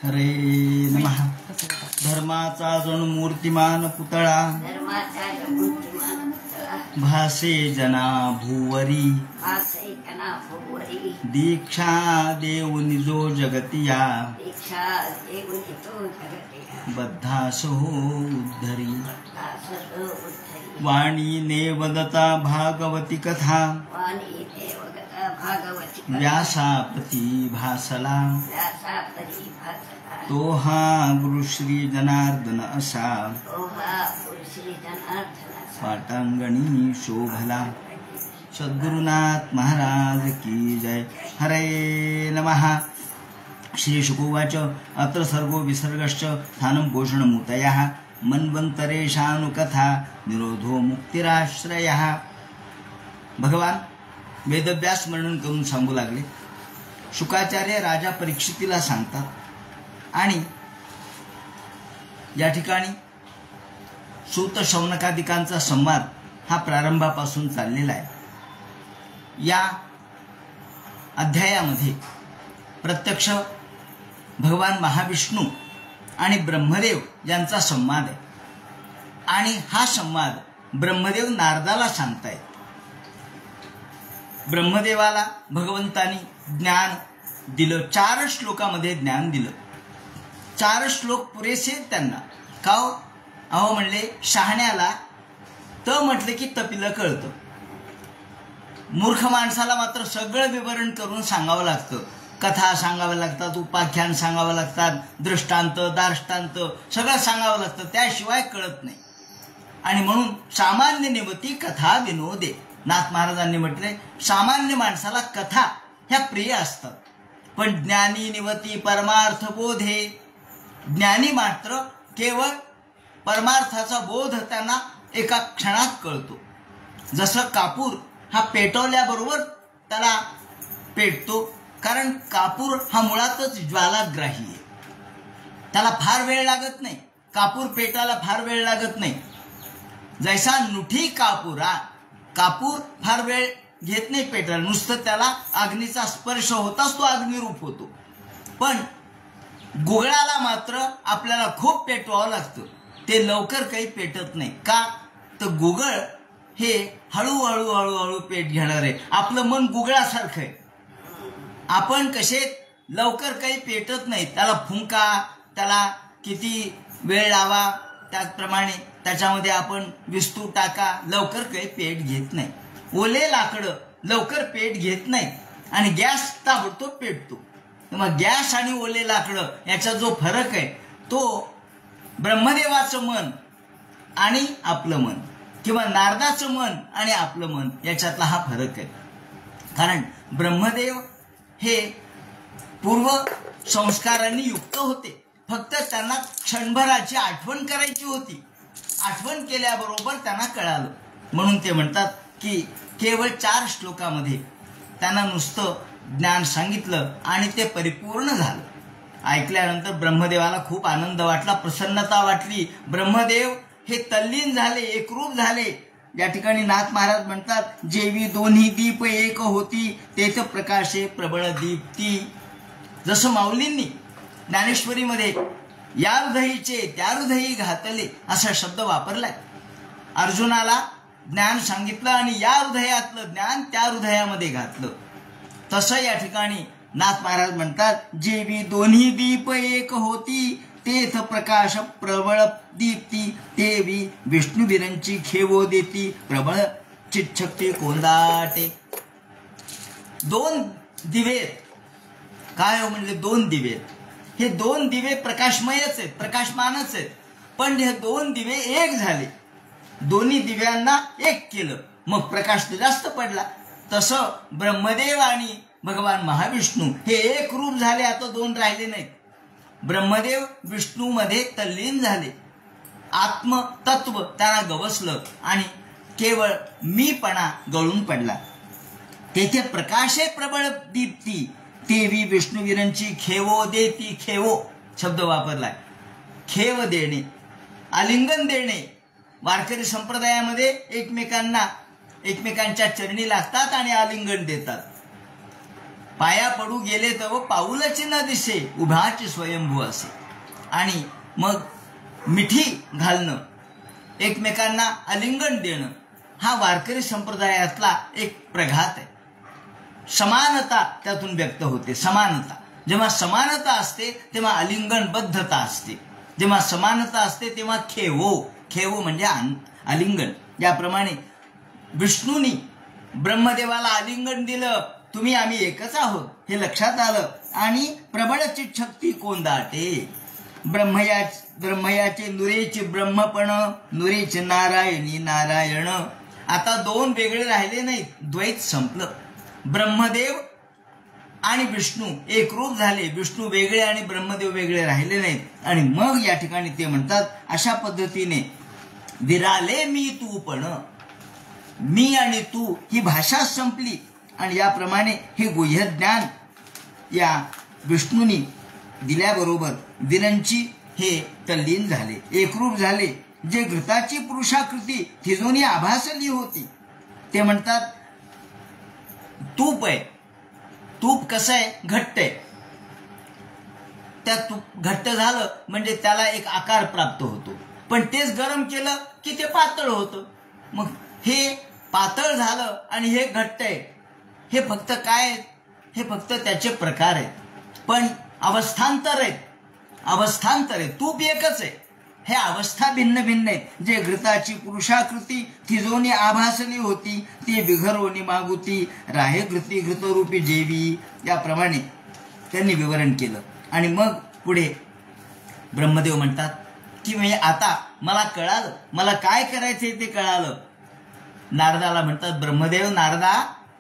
हरे नमः. धर्माचा जणू मूर्तिमान पुतळा भासे जना भुवरी दीक्षा देऊनि जो जगतिया बद्धासो उद्धरी वाणी ने वदता भागवती कथा व्यासापती भासला तो हा गुरु श्री जनार्दन असा पाटांगणी शोभला. सद्गुरुनाथ महाराज की जय. हरे नमः. श्री शुकोवाच अत्र सर्गो विसर्गश्च स्थानं भूषणमूतयः मन्वन्तरेशानुकथा निरोधो मुक्तिराश्रयः. भगवान वेदव्यास वर्णन करून सांगू लागले. शुकाचार्य राजा परीक्षितीला सांगतात आणि या ठिकाणी सूत शौनकादिकांचा संवाद हा प्रारंभापासून चाललेला आहे. या अध्यायामध्ये प्रत्यक्ष भगवान महाविष्णू आणि ब्रह्मदेव यांचा संवाद आहे आणि हा संवाद ब्रह्मदेव नारदाला सांगतायत. ब्रह्मदेवाला भगवंतानी ज्ञान दिलं. 4 श्लोकामध्ये ज्ञान दिलं. 4 श्लोक पुरेसे त्यांना. का अहो म्हणले शहाण्याला म्हटलं की तपिलं कळतं. मूर्ख माणसाला मात्र सगळं विवरण करून सांगावं लागतं. कथा सांगाव्या लागतात, उपाख्यान सांगावं लागतात, दृष्टांत दार्ष्टांत सगळं सांगावं लागतं, त्याशिवाय कळत नाही. आणि म्हणून सामान्य निवती कथा विनोदे. नाथ महाराजांनी म्हटले सामान्य माणसाला कथा ह्या प्रिय असतात, पण ज्ञानी निवती परमार्थ बोधे. ज्ञानी मात्र केवळ परमार्थाचा बोध त्यांना एका क्षणात कळतो. जसं कापूर हा पेटवल्याबरोबर त्याला पेटतो, कारण कापूर हा मुळातच ज्वालाग्राही आहे. त्याला फार वेळ लागत नाही. कापूर पेटायला फार वेळ लागत नाही. जैसा नुठी कापूर फार वेळ घेत नाही पेटायला. नुसतं त्याला अग्नीचा स्पर्श होताच तो अग्निरूप होतो. पण गुगळाला मात्र आपल्याला खूप पेटवावं लागतं. ते लवकर काही पेटत नाही. का तर गुगळ हे हळूहळू हळूहळू पेट घेणार आहे. आपलं मन गुगळासारखं आहे. आपण कसे लवकर काही पेटत नाही. त्याला फुंका, त्याला किती वेळ लावा, त्याचप्रमाणे त्याच्यामध्ये आपण विस्तू टाका, लवकर काही पेट घेत नाही. ओले लाकडं लवकर पेट घेत नाही आणि गॅस ताबडतोब पेटतो. मग गॅस आणि ओले लाकडं याचा जो फरक आहे तो ब्रह्मदेवाचं मन आणि आपलं मन किंवा नारदाचं मन आणि आपलं मन याच्यातला हा फरक आहे. कारण ब्रह्मदेव हे पूर्व संस्कारांनी युक्त होते. फक्त त्यांना क्षणभराची आठवण करायची होती. आठवण केल्याबरोबर त्यांना कळालं. म्हणून ते म्हणतात की केवळ 4 श्लोकामध्ये त्यांना नुसतं ज्ञान सांगितलं आणि ते परिपूर्ण झालं. ऐकल्यानंतर ब्रह्मदेवाला खूप आनंद वाटला, प्रसन्नता वाटली. ब्रह्मदेव हे तल्लीन झाले, एकरूप झाले. या ठिकाणी नाथ महाराज म्हणतात जेवी दोन्ही दीप एक होती तेथ प्रकाशे प्रबळ दीप्ती. जसं माऊलींनी ज्ञानेश्वरीमध्ये या हृदयीचे त्या हृदयी घातले असा शब्द वापरलाय. अर्जुनाला ज्ञान सांगितलं आणि या हृदयातलं ज्ञान त्या हृदयामध्ये घातलं. तसं या ठिकाणी नाथ महाराज म्हणतात जेवी दोन्ही दीप एक होती तेथ प्रकाश प्रबळ दीप्ती तेवी विष्णुवीरांची खेवो देती प्रबळ चिच्छक्ती कोंदाटे. 2 दिवे काय म्हणले? 2 दिवे. हे 2 दिवे प्रकाशमयच आहेत, प्रकाशमानच आहेत. पण हे 2 दिवे एक झाले. दोन्ही दिव्यांना एक केलं, मग प्रकाश तर जास्त पडला. तसं ब्रह्मदेव आणि भगवान महाविष्णू हे एक रूप झाले. आता 2 राहिले नाहीत. ब्रह्मदेव विष्णूमध्ये तल्लीन झाले. आत्मतत्व त्यांना गवसलं आणि केवळ मीपणा गळून पडला. तेथे प्रकाशे प्रबळ दीप्ती तेवी विष्णुवीरांची खेवो देती. खेवो शब्द वापरलाय. खेव देणे, आलिंगन देणे. वारकरी संप्रदायामध्ये एकमेकांच्या चरणी लागतात आणि आलिंगन देतात. पाया पडू गेले तव पाऊलच न दिसे उभाच स्वयंभू असे. आणि मग मिठी घालणं, एकमेकांना आलिंगन देणं हा वारकरी संप्रदायातला एक प्रघात आहे. समानता त्यातून व्यक्त होते. समानता, जेव्हा समानता असते तेव्हा आलिंगनबद्धता असते. जेव्हा समानता असते तेव्हा खेवो म्हणजे आलिंगन. याप्रमाणे विष्णूंनी ब्रह्मदेवाला आलिंगन दिलं, तुम्ही आम्ही एकच आहोत हे लक्षात आलं. आणि प्रबळ चित्शक्ती कोंदाटे, ब्रह्मयाचे नुरेचे ब्रह्मपण, नुरेचे नारायणी नारायण. आता दोन वेगळे राहिले नाहीत, द्वैत संपलं. ब्रह्मदेव आणि विष्णू एक रूप झाले. विष्णू वेगळे आणि ब्रह्मदेव वेगळे राहिले नाहीत. आणि मग या ठिकाणी ते म्हणतात अशा पद्धतीने विराले मी तू पण, मी आणि तू ही भाषा संपली. आणि याप्रमाणे हे गुह्य ज्ञान या विष्णूंनी दिल्याबरोबर विरंची हे तल्लीन झाले, एकरूप झाले. जे घृताची पुरुषाकृती थिजोनी आभासली होती, ते म्हणतात तूप आहे. तूप कसं आहे? घट्ट आहे. त्या तूप घट्ट झालं म्हणजे त्याला एक आकार प्राप्त होतो. पण तेच गरम केलं की ते पातळ होतं. मग हे पातळ झालं आणि हे घट्ट आहे. हे फक्त काय आहेत? हे फक्त त्याचे प्रकार आहेत, पण अवस्थांतर आहेत. अवस्थांतर आहे. तूप एकच आहे, हे अवस्था भिन्न भिन्न आहेत. जे घृताची पुरुषाकृती थिजोनी आभासली होती, ती विघरोनी मागुती राहे घृती घृतरूपी जेवी. याप्रमाणे त्यांनी विवरण केलं. आणि मग पुढे ब्रह्मदेव म्हणतात की म्हणजे आता मला कळालं, मला काय करायचंय ते कळालं. नारदाला म्हणतात ब्रह्मदेव नारदा,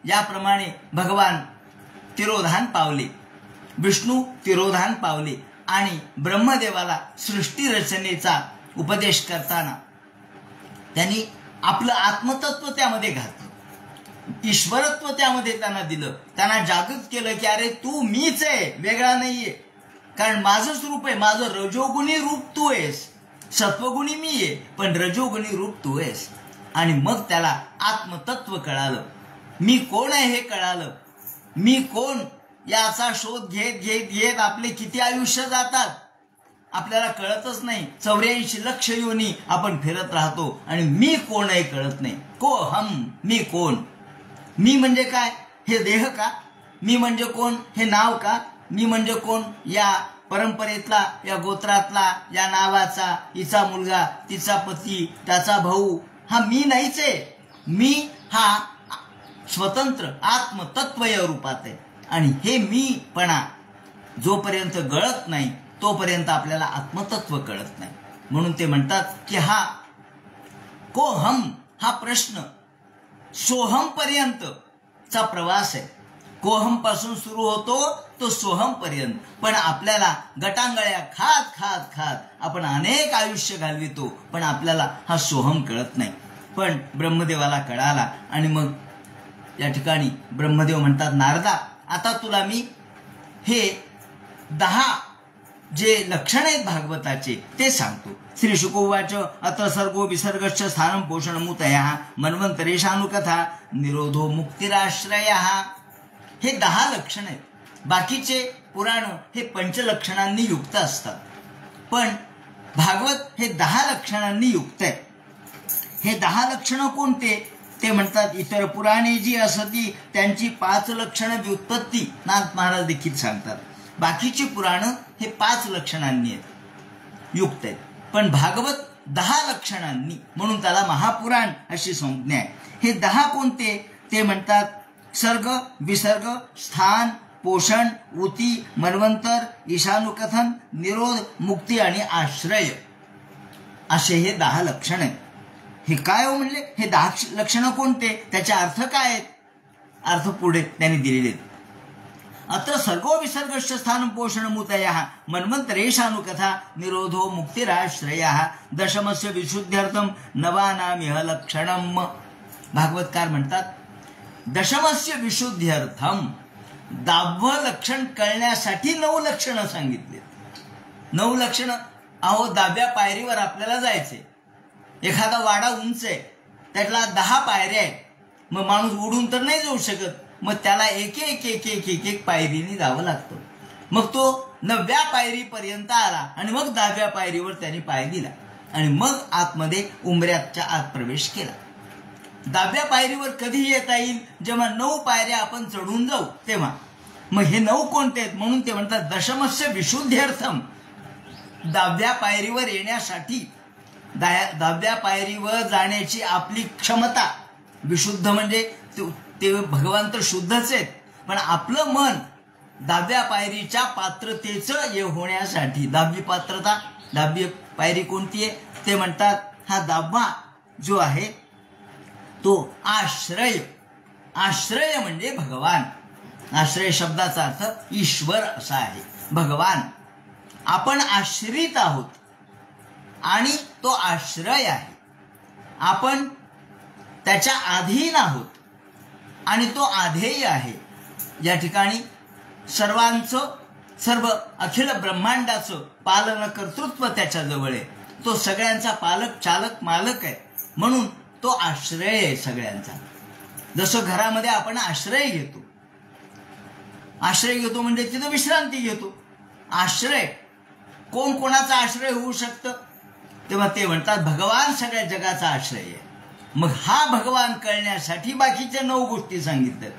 याप्रमाणे भगवान तिरोधान पावले, विष्णू तिरोधान पावले आणि ब्रह्मदेवाला सृष्टी रचनेचा उपदेश करताना त्यांनी आपलं आत्मतत्व त्यामध्ये घातलं, ईश्वरत्व त्यामध्ये त्यांना दिलं. त्यांना जागृत केलं की अरे तू मीच आहे, वेगळा नाहीये. कारण माझंच रूप आहे, माझं रजोगुणी रूप तू आहेस, सत्वगुणी मी आहे, पण रजोगुणी रूप तू आहेस. आणि मग त्याला आत्मतत्व कळालं, मी कोण आहे हे कळालं. मी कोण याचा शोध घेत घेत घेत आपले किती आयुष्य जातात आपल्याला कळतच नाही. 84 लक्ष योनी आपण फिरत राहतो आणि मी कोण आहे कळत नाही. को हम, मी कोण? मी म्हणजे काय? हे देह का? मी म्हणजे कोण? हे नाव का? मी म्हणजे कोण? या परंपरेतला, या गोत्रातला, या नावाचा, हिचा मुलगा, तिचा पती, त्याचा भाऊ, हा मी नाहीच आहे. मी हा स्वतंत्र आत्मतत्व या रूपात आहे. आणि हे मीपणा जोपर्यंत गळत नाही तोपर्यंत आपल्याला आत्मतत्व कळत नाही. म्हणून ते म्हणतात की हा को हम हा प्रश्न सोहम पर्यंतचा प्रवास आहे. कोहम पासून सुरू होतो तो सोहम पर्यंत. पण आपल्याला गटांगळ्या खात खात खात आपण अनेक आयुष्य घालवितो, पण आपल्याला हा सोहम कळत नाही. पण ब्रह्मदेवाला कळाला. आणि मग या ठिकाणी ब्रह्मदेव म्हणतात नारदा, आता तुला मी हे 10 जे लक्षण आहेत भागवताचे ते सांगतो. श्री शुकोवाच अत्र सर्गो विसर्गश्च स्थानं पोषणमुतयः मन्वंतरेशानुकथा निरोधो मुक्तिराश्रयः. हे 10 लक्षण आहेत. बाकीचे पुराण हे पंचलक्षणांनी युक्त असतात, पण भागवत हे 10 लक्षणांनी युक्त आहे. हे 10 लक्षणं कोणते? ते म्हणतात इतर पुराणे जी असती त्यांची 5 लक्षणं व्युत्पत्ती नाथ महाराज देखील सांगतात. बाकीची पुराणं हे 5 लक्षणांनी आहेत, युक्त आहेत. पण भागवत 10 लक्षणांनी, म्हणून त्याला महापुराण अशी संज्ञा आहे. हे 10 कोणते? ते म्हणतात सर्ग, विसर्ग, स्थान, पोषण, ऊती, मन्वंतर, ईशानुकथन, निरोध, मुक्ती आणि आश्रय असे हे 10 लक्षण आहेत. हे काय हो म्हणले? हे 10 लक्षणं कोणते? त्याचे अर्थ काय आहेत? अर्थ पुढे त्यांनी दिलेले आहेत. अत्र सर्गो विसर्गश्च स्थानं पोषणमुतयः मन्वंतरेशानुकथा निरोधो मुक्तिराश्रयः दशमस्य विशुद्ध्यर्थं नवानामिह लक्षणम्. भागवतकार म्हणतात दशमस्य विशुद्ध्यर्थम, 10वं लक्षण कळण्यासाठी 9 लक्षणं सांगितली. 9 लक्षणं. अहो 10व्या पायरीवर आपल्याला जायचे. एखादा वाडा उंच आहे, त्यातला 10 पायऱ्या आहेत, मग माणूस उडून तर नाही जाऊ शकत. मग त्याला एक एक एक एक एक एक पायरीने जावं लागतं. मग तो 9व्या पायरीपर्यंत आला आणि मग 10व्या पायरीवर त्याने पाय दिला आणि मग आतमध्ये उंबऱ्याच्या आत प्रवेश केला. 10व्या पायरीवर कधी येता येईल? जेव्हा 9 पायऱ्या आपण चढून जाऊ तेव्हा. मग हे 9 कोणते आहेत? म्हणून ते म्हणतात दशमस्य विशुद्ध्यर्थम. 10व्या पायरीवर येण्यासाठी 10व्या पायरीवर जाण्याची आपली क्षमता, विशुद्ध म्हणजे ते भगवान तर शुद्धच आहेत, पण आपलं मन 10व्या पायरीच्या पात्रतेचं होण्यासाठी 10वी पात्रता, 10वी पायरी कोणती आहे? ते म्हणतात हा 10वा जो आहे तो आश्रय. आश्रय म्हणजे भगवान. आश्रय शब्दाचा अर्थ ईश्वर असा आहे, भगवान. आपण आश्रित आहोत आणि तो आश्रय आहे. आपण त्याच्या अधीन आहोत आणि तो आधेय आहे. या ठिकाणी सर्व अखिल ब्रह्मांडाचं पालन कर्तृत्व त्याच्याजवळ आहे. तो सगळ्यांचा पालक, चालक, मालक आहे. म्हणून तो आश्रय आहे सगळ्यांचा. जसं घरामध्ये आपण आश्रय घेतो, आश्रय घेतो म्हणजे तिथं विश्रांती घेतो. आश्रय कोण कोणाचा आश्रय होऊ शकतं? तेव्हा ते म्हणतात भगवान सगळ्या जगाचा आश्रय आहे. मग हा भगवान कळण्यासाठी बाकीच्या 9 गोष्टी सांगितल्या.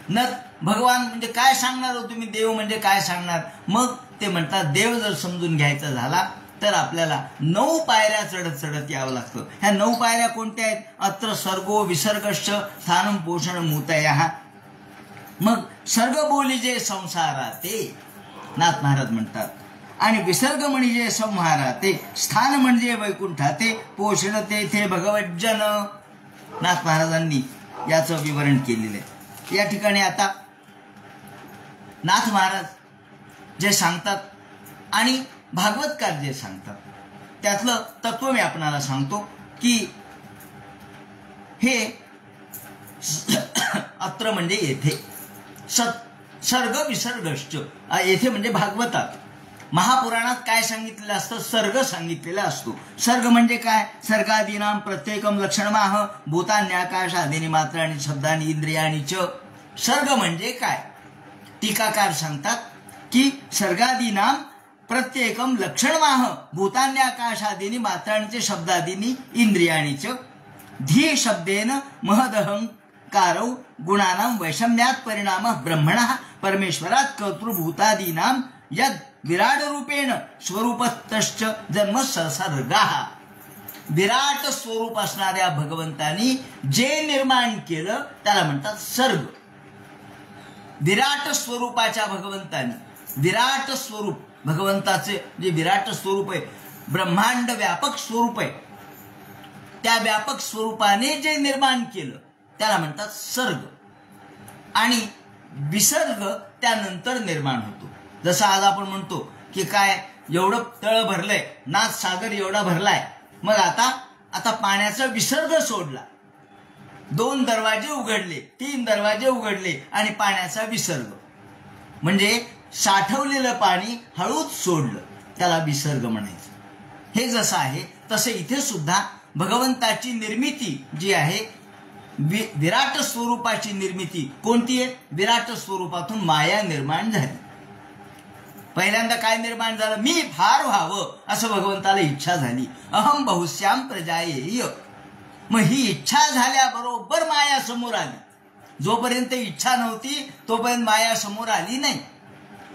न भगवान म्हणजे काय सांगणार हो तुम्ही? देव म्हणजे काय सांगणार? मग ते म्हणतात देव जर समजून घ्यायचा झाला तर आपल्याला 9 पायऱ्या चढत चढत यावं लागतं. ह्या 9 पायऱ्या कोणत्या आहेत? अत्र सर्गो विसर्गश्च स्थानम पोषण मूतयः. मग सर्ग बोली जे संसारा ते नाथ महाराज म्हणतात, आणि विसर्ग म्हणजे संहारा ते, स्थान म्हणजे वैकुंठा ते, पोषण तेथे भगवज्जन. नाथ महाराजांनी याचं विवरण केलेलं आहे. या ठिकाणी आता नाथ महाराज जे सांगतात आणि भागवतकार जे सांगतात त्यातलं तत्व मी आपणाला सांगतो की हे अत्र म्हणजे येथे, सर्ग विसर्गश्च येथे म्हणजे भागवतात. महापुराणात काय सांगितलेलं असतं? सर्ग सांगितलेला असतो. सर्ग म्हणजे काय? सर्गादीनाम प्रत्येकम लक्षणमाह भूतान्याकाशादीनी मात्राणी शब्दानी इंद्रियाणी च. सर्ग म्हणजे काय? टीकाकार सांगतात की सर्गादीनाम प्रत्येकम लक्षणमाह भूतान्याकाशादीनी मात्राणी शब्दादीनी इंद्रियाणी च. धी शब्देन महदहंकारौ गुणानां वैषम्यात परिणाम ब्रह्मणः परमेश्वरात कर्तृभूतादीनां यद विराट रूपेण स्वरूपतश्च जन्म संसर्गाः. विराट स्वरूप असणाऱ्या भगवंतानी जे निर्माण केलं त्याला म्हणतात सर्ग. विराट स्वरूपाच्या भगवंतानी, विराट स्वरूप भगवंताचे जे विराट स्वरूप आहे, ब्रह्मांड व्यापक स्वरूप आहे, त्या व्यापक स्वरूपाने जे निर्माण केलं त्याला म्हणतात सर्ग. आणि विसर्ग त्यानंतर निर्माण होतो. जसं आज आपण म्हणतो की काय एवढं तळ भरलंय, नाथ सागर एवढा भरलाय, मग आता पाण्याचा विसर्ग सोडला. 2 दरवाजे उघडले, 3 दरवाजे उघडले आणि पाण्याचा विसर्ग म्हणजे साठवलेलं पाणी हळूच सोडलं, त्याला विसर्ग म्हणायचं. हे जसं आहे तसं इथे सुद्धा भगवंताची निर्मिती जी आहे, विराट स्वरूपाची निर्मिती कोणती आहे? विराट स्वरूपातून माया निर्माण झाली. पहिल्यांदा काय निर्माण झालं? मी फार व्हावं असं भगवंताला इच्छा झाली. अहम बहुश्याम प्रजायेय. मग ही इच्छा झाल्याबरोबर माया समोर आली. जोपर्यंत इच्छा नव्हती तोपर्यंत माया समोर आली नाही.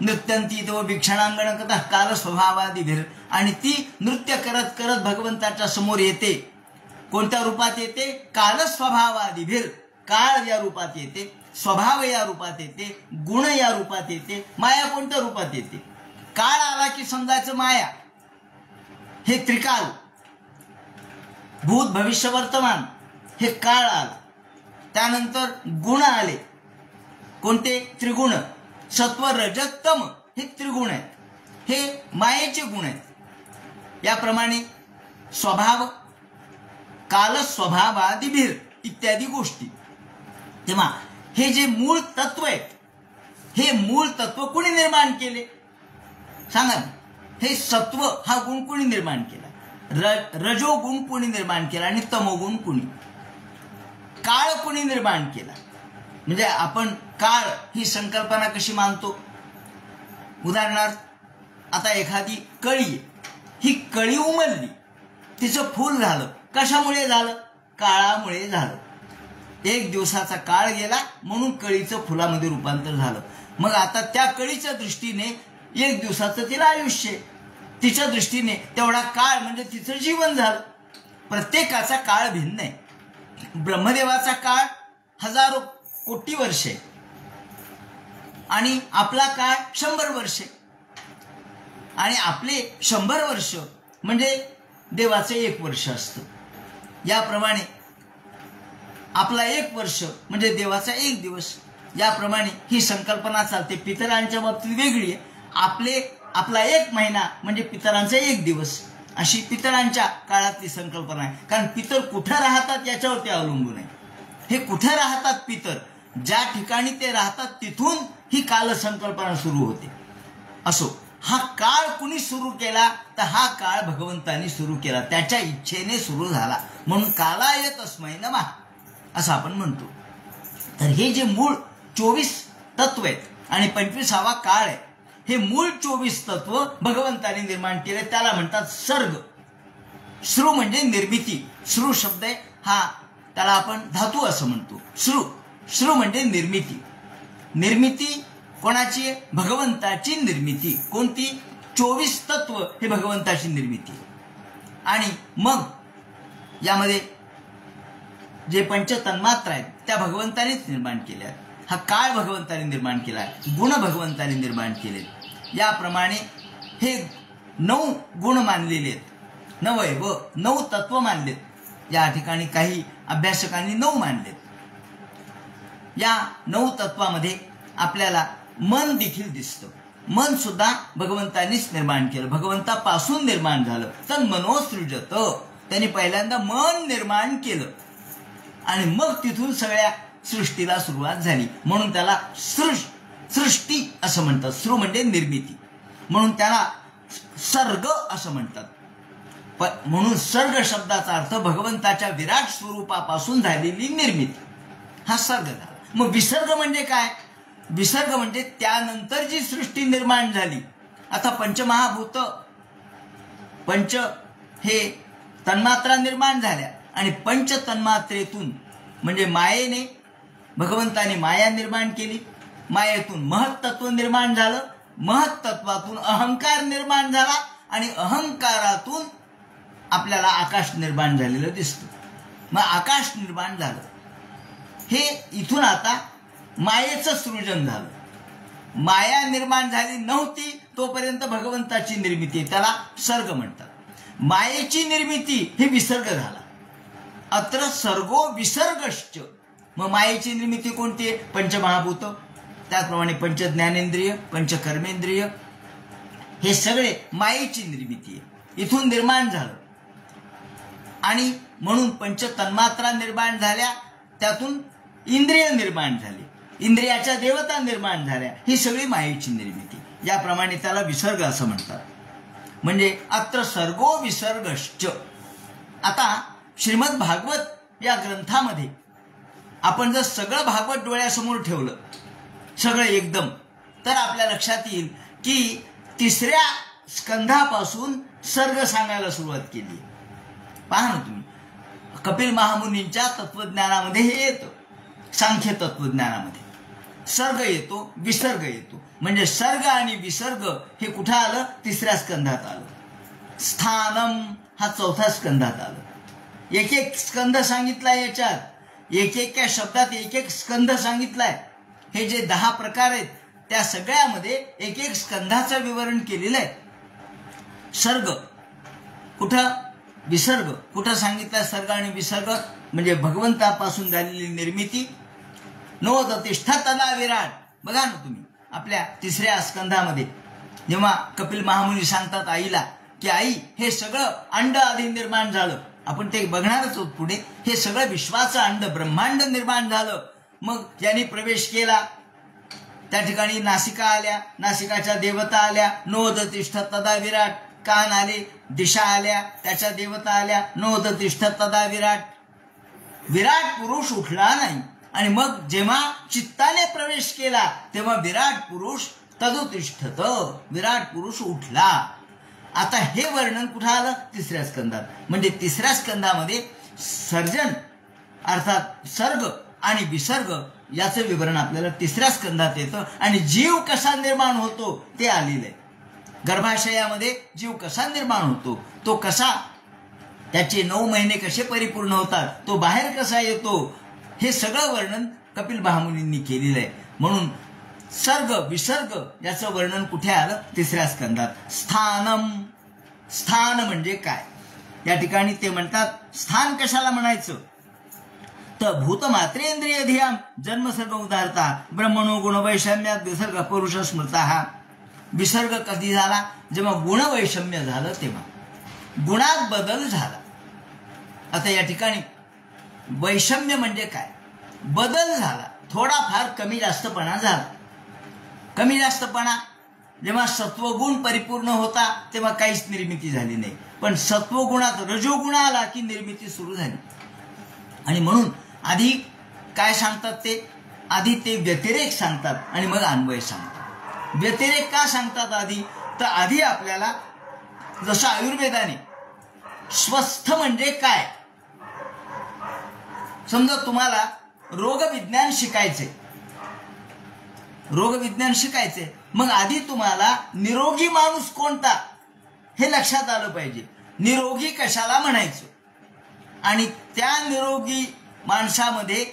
नृत्यंती तो भिक्षणांगण कथा काल स्वभावादिभिर. आणि ती नृत्य करत करत भगवंताच्या समोर येते. कोणत्या रूपात येते? काल स्वभावादिभिर. काळ या रूपात येते, स्वभाव या रूपात येते, गुण या रूपात येते. माया कोणत्या रूपात येते? काळ आला की समजायचं माया हे त्रिकाल, भूत भविष्य वर्तमान हे काळ आला. त्यानंतर गुण आले. कोणते? त्रिगुण. सत्व रजत तम हे त्रिगुण आहेत, हे मायेचे गुण आहेत. याप्रमाणे स्वभाव, काल स्वभावादिभिर इत्यादी गोष्टी. तेव्हा हे जे मूळ तत्व आहेत, हे मूळ तत्व कोणी निर्माण केले सांगा? हे सत्व हा गुण कोणी निर्माण केला? रजोगुण कोणी निर्माण केला आणि तमोगुण कोणी? काळ कोणी निर्माण केला? म्हणजे आपण काळ ही संकल्पना कशी मानतो? उदाहरणार्थ, आता एखादी कळी आहे, ही कळी उमलली, तिचं फूल झालं. कशामुळे झालं? काळामुळे झालं. एक दिवसाचा काळ गेला म्हणून कळीचं फुलामध्ये रूपांतर झालं. मग आता त्या कळीच्या दृष्टीने एक दिवसाचं तिला आयुष्य आहे, तिच्या दृष्टीने तेवढा काळ म्हणजे तिचं जीवन झालं. प्रत्येकाचा काळ भिन्न आहे. ब्रह्मदेवाचा काळ हजारो कोटी वर्षे आणि आपला काळ 100 वर्षे, आणि आपले 100 वर्ष म्हणजे देवाचे 1 वर्ष असतं. याप्रमाणे आपला 1 वर्ष म्हणजे देवाचा 1 दिवस. याप्रमाणे ही संकल्पना चालते. पितरांच्या बाबतीत वेगळी आहे. आपला 1 महिना म्हणजे पितरांचा 1 दिवस, अशी पितरांच्या काळातली संकल्पना आहे. कारण पितर कुठं राहतात याच्यावरती अवलंबून आहे. हे कुठं राहतात पितर, ज्या ठिकाणी ते राहतात तिथून ही काल संकल्पना सुरू होते. असो, हा काळ कुणी सुरू केला? तर हा काळ भगवंतांनी सुरू केला, त्याच्या इच्छेने सुरू झाला. म्हणून कालाय तस्मै नमः असं आपण म्हणतो. तर हे जे मूळ 24 तत्व आहेत आणि 25वा काळ आहे, हे मूळ 24 तत्व भगवंतांनी निर्माण केले. त्याला म्हणतात सर्ग. श्रु म्हणजे निर्मिती. श्रु शब्द आहे हा, त्याला आपण धातू असं म्हणतो. श्रु म्हणजे निर्मिती. निर्मिती कोणाची आहे? भगवंताची निर्मिती. कोणती? 24 तत्व हे भगवंताची निर्मिती. आणि मग यामध्ये जे पंचतन्मात्रा आहेत त्या भगवंतानेच निर्माण केल्या आहेत. हा काळ भगवंताने निर्माण केला आहे, गुण भगवंताने निर्माण केले. याप्रमाणे हे 9 गुण मानलेले आहेत, 9 तत्व मानलेत. या ठिकाणी काही अभ्यासकांनी 9 मानलेत. या 9 तत्वामध्ये आपल्याला मन देखील दिसतं. मन सुद्धा भगवंतांनीच निर्माण केलं, भगवंतापासून निर्माण झालं. तर मनोसृजत, त्यांनी पहिल्यांदा मन निर्माण केलं आणि मग तिथून सगळ्या सृष्टीला सुरुवात झाली. म्हणून त्याला सृष्टी असं म्हणतात. सृ म्हणजे निर्मिती, म्हणून त्याला सर्ग असं म्हणतात. म्हणून सर्ग शब्दाचा अर्थ भगवंताच्या विराट स्वरूपापासून झालेली निर्मिती, हा सर्ग झाला. मग विसर्ग म्हणजे काय? विसर्ग म्हणजे त्यानंतर जी सृष्टी निर्माण झाली. आता पंचमहाभूत, पंच हे तन्मात्रा निर्माण झाल्या आणि पंच तन्मात्रेतून म्हणजे मायेने भगवंताने माया निर्माण केली. मायेतून महत्तत्व निर्माण झालं, महत्तत्वातून अहंकार निर्माण झाला आणि अहंकारातून आपल्याला आकाश निर्माण झालेलं दिसतं. मग आकाश निर्माण झालं, हे इथून आता मायेचं सृजन झालं. माया निर्माण झाली नव्हती तोपर्यंत भगवंताची निर्मिती, त्याला सर्ग म्हणतात. मायेची निर्मिती हे विसर्ग झाला. अत्र सर्गो विसर्गश्च. मग मायेची निर्मिती कोणती आहे? पंचमहाभूत, त्याचप्रमाणे पंच ज्ञानेंद्रिय, पंच कर्मेंद्रिय, हे सगळे मायेची निर्मिती आहे, इथून निर्माण झालं. आणि म्हणून पंच तन्मात्रा निर्माण झाल्या, त्यातून इंद्रिय निर्माण झाली, इंद्रियाच्या देवता निर्माण झाल्या, ही सगळी मायेची निर्मिती. याप्रमाणे त्याला विसर्ग असं म्हणतात. म्हणजे अत्र सर्गो विसर्गश्च. आता श्रीमद भागवत या ग्रंथामध्ये आपण जर सगळं भागवत डोळ्यासमोर ठेवलं, सगळं एकदम, तर आपल्या लक्षात येईल की 3ऱ्या स्कंधापासून सर्ग सांगायला सुरुवात केली. पहा ना तुम्ही, कपिल महामुनींच्या तत्वज्ञानामध्ये हे येतं, सांख्य तत्वज्ञानामध्ये सर्ग येतो, विसर्ग येतो. म्हणजे सर्ग आणि विसर्ग हे कुठं आलं? 3ऱ्या स्कंधात आलं. स्थानम हा 4थ्या स्कंधात आलं. एक एक स्कंध सांगितलाय याच्यात, एक शब्दात एक स्कंध सांगितलाय. हे जे 10 प्रकार आहेत त्या सगळ्यामध्ये एक स्कंधाचं विवरण केलेलं आहे. सर्ग कुठं, विसर्ग कुठं सांगितलाय? सर्ग आणि विसर्ग म्हणजे भगवंतापासून झालेली निर्मिती. नवोदतिष्ठा तदा विराट. बघा ना तुम्ही आपल्या 3ऱ्या स्कंधामध्ये जेव्हा कपिल महामुनी सांगतात आईला की आई हे सगळं अंड आधी निर्माण झालं, आपण ते बघणारच आहोत पुढे. हे सगळं विश्वाचं अंड ब्रह्मांड निर्माण झालं. मग ज्यांनी प्रवेश केला त्या ठिकाणी नासिका आल्या, नासिकाच्या देवता आल्या, नवोदतिष्ठ तदा विराट. कान आले, दिशा आल्या, त्याच्या देवता आल्या, नवोदतिष्ठ तदा विराट. विराट पुरुष उठला नाही आणि मग जेव्हा चित्ताने प्रवेश केला तेव्हा विराट पुरुष तदुतिष्ठत, विराट पुरुष उठला. आता हे वर्णन कुठं आलं? तिसऱ्या स्कंदात. म्हणजे तिसऱ्या स्कंदामध्ये सर्जन अर्थात सर्ग आणि विसर्ग याचं विवरण आपल्याला तिसऱ्या स्कंदात येतं. आणि जीव कसा निर्माण होतो ते आलेलं आहे. गर्भाशयामध्ये जीव कसा निर्माण होतो, तो कसा, त्याचे 9 महिने कसे परिपूर्ण होतात, तो बाहेर कसा येतो, हे सगळं वर्णन कपिल महामुनींनी केलेलं आहे. म्हणून सर्ग विसर्ग याचं वर्णन कुठे आलं? तिसऱ्या स्कंदात. स्थानम, स्थान म्हणजे काय? या ठिकाणी ते म्हणतात स्थान कशाला म्हणायचं तर भूतमात्रेंद्रिय धियाम जन्मसर्ग उदाहरता ब्रह्मणो गुणवैषम्यात विसर्ग पुरुष स्मृता. हा विसर्ग कधी झाला? जेव्हा गुणवैषम्य झालं तेव्हा, गुणात बदल झाला. आता या ठिकाणी वैषम्य म्हणजे काय? बदल झाला, थोडाफार कमी जास्तपणा झाला. कमी जास्तपणा जेव्हा सत्वगुण परिपूर्ण होता तेव्हा काहीच निर्मिती झाली नाही, पण सत्वगुणात रजोगुण आला की निर्मिती सुरू झाली. आणि म्हणून आधी काय सांगतात ते? आधी ते व्यतिरेक सांगतात आणि मग अन्वय सांगतात. व्यतिरेक का सांगतात आधी? तर आधी आपल्याला जसं आयुर्वेदाने स्वस्थ म्हणजे काय, समजा तुम्हाला रोगविज्ञान शिकायचे, रोगविज्ञान शिकायचे, मग आधी तुम्हाला निरोगी माणूस कोणता हे लक्षात आलं पाहिजे. निरोगी कशाला म्हणायचं आणि त्या निरोगी माणसामध्ये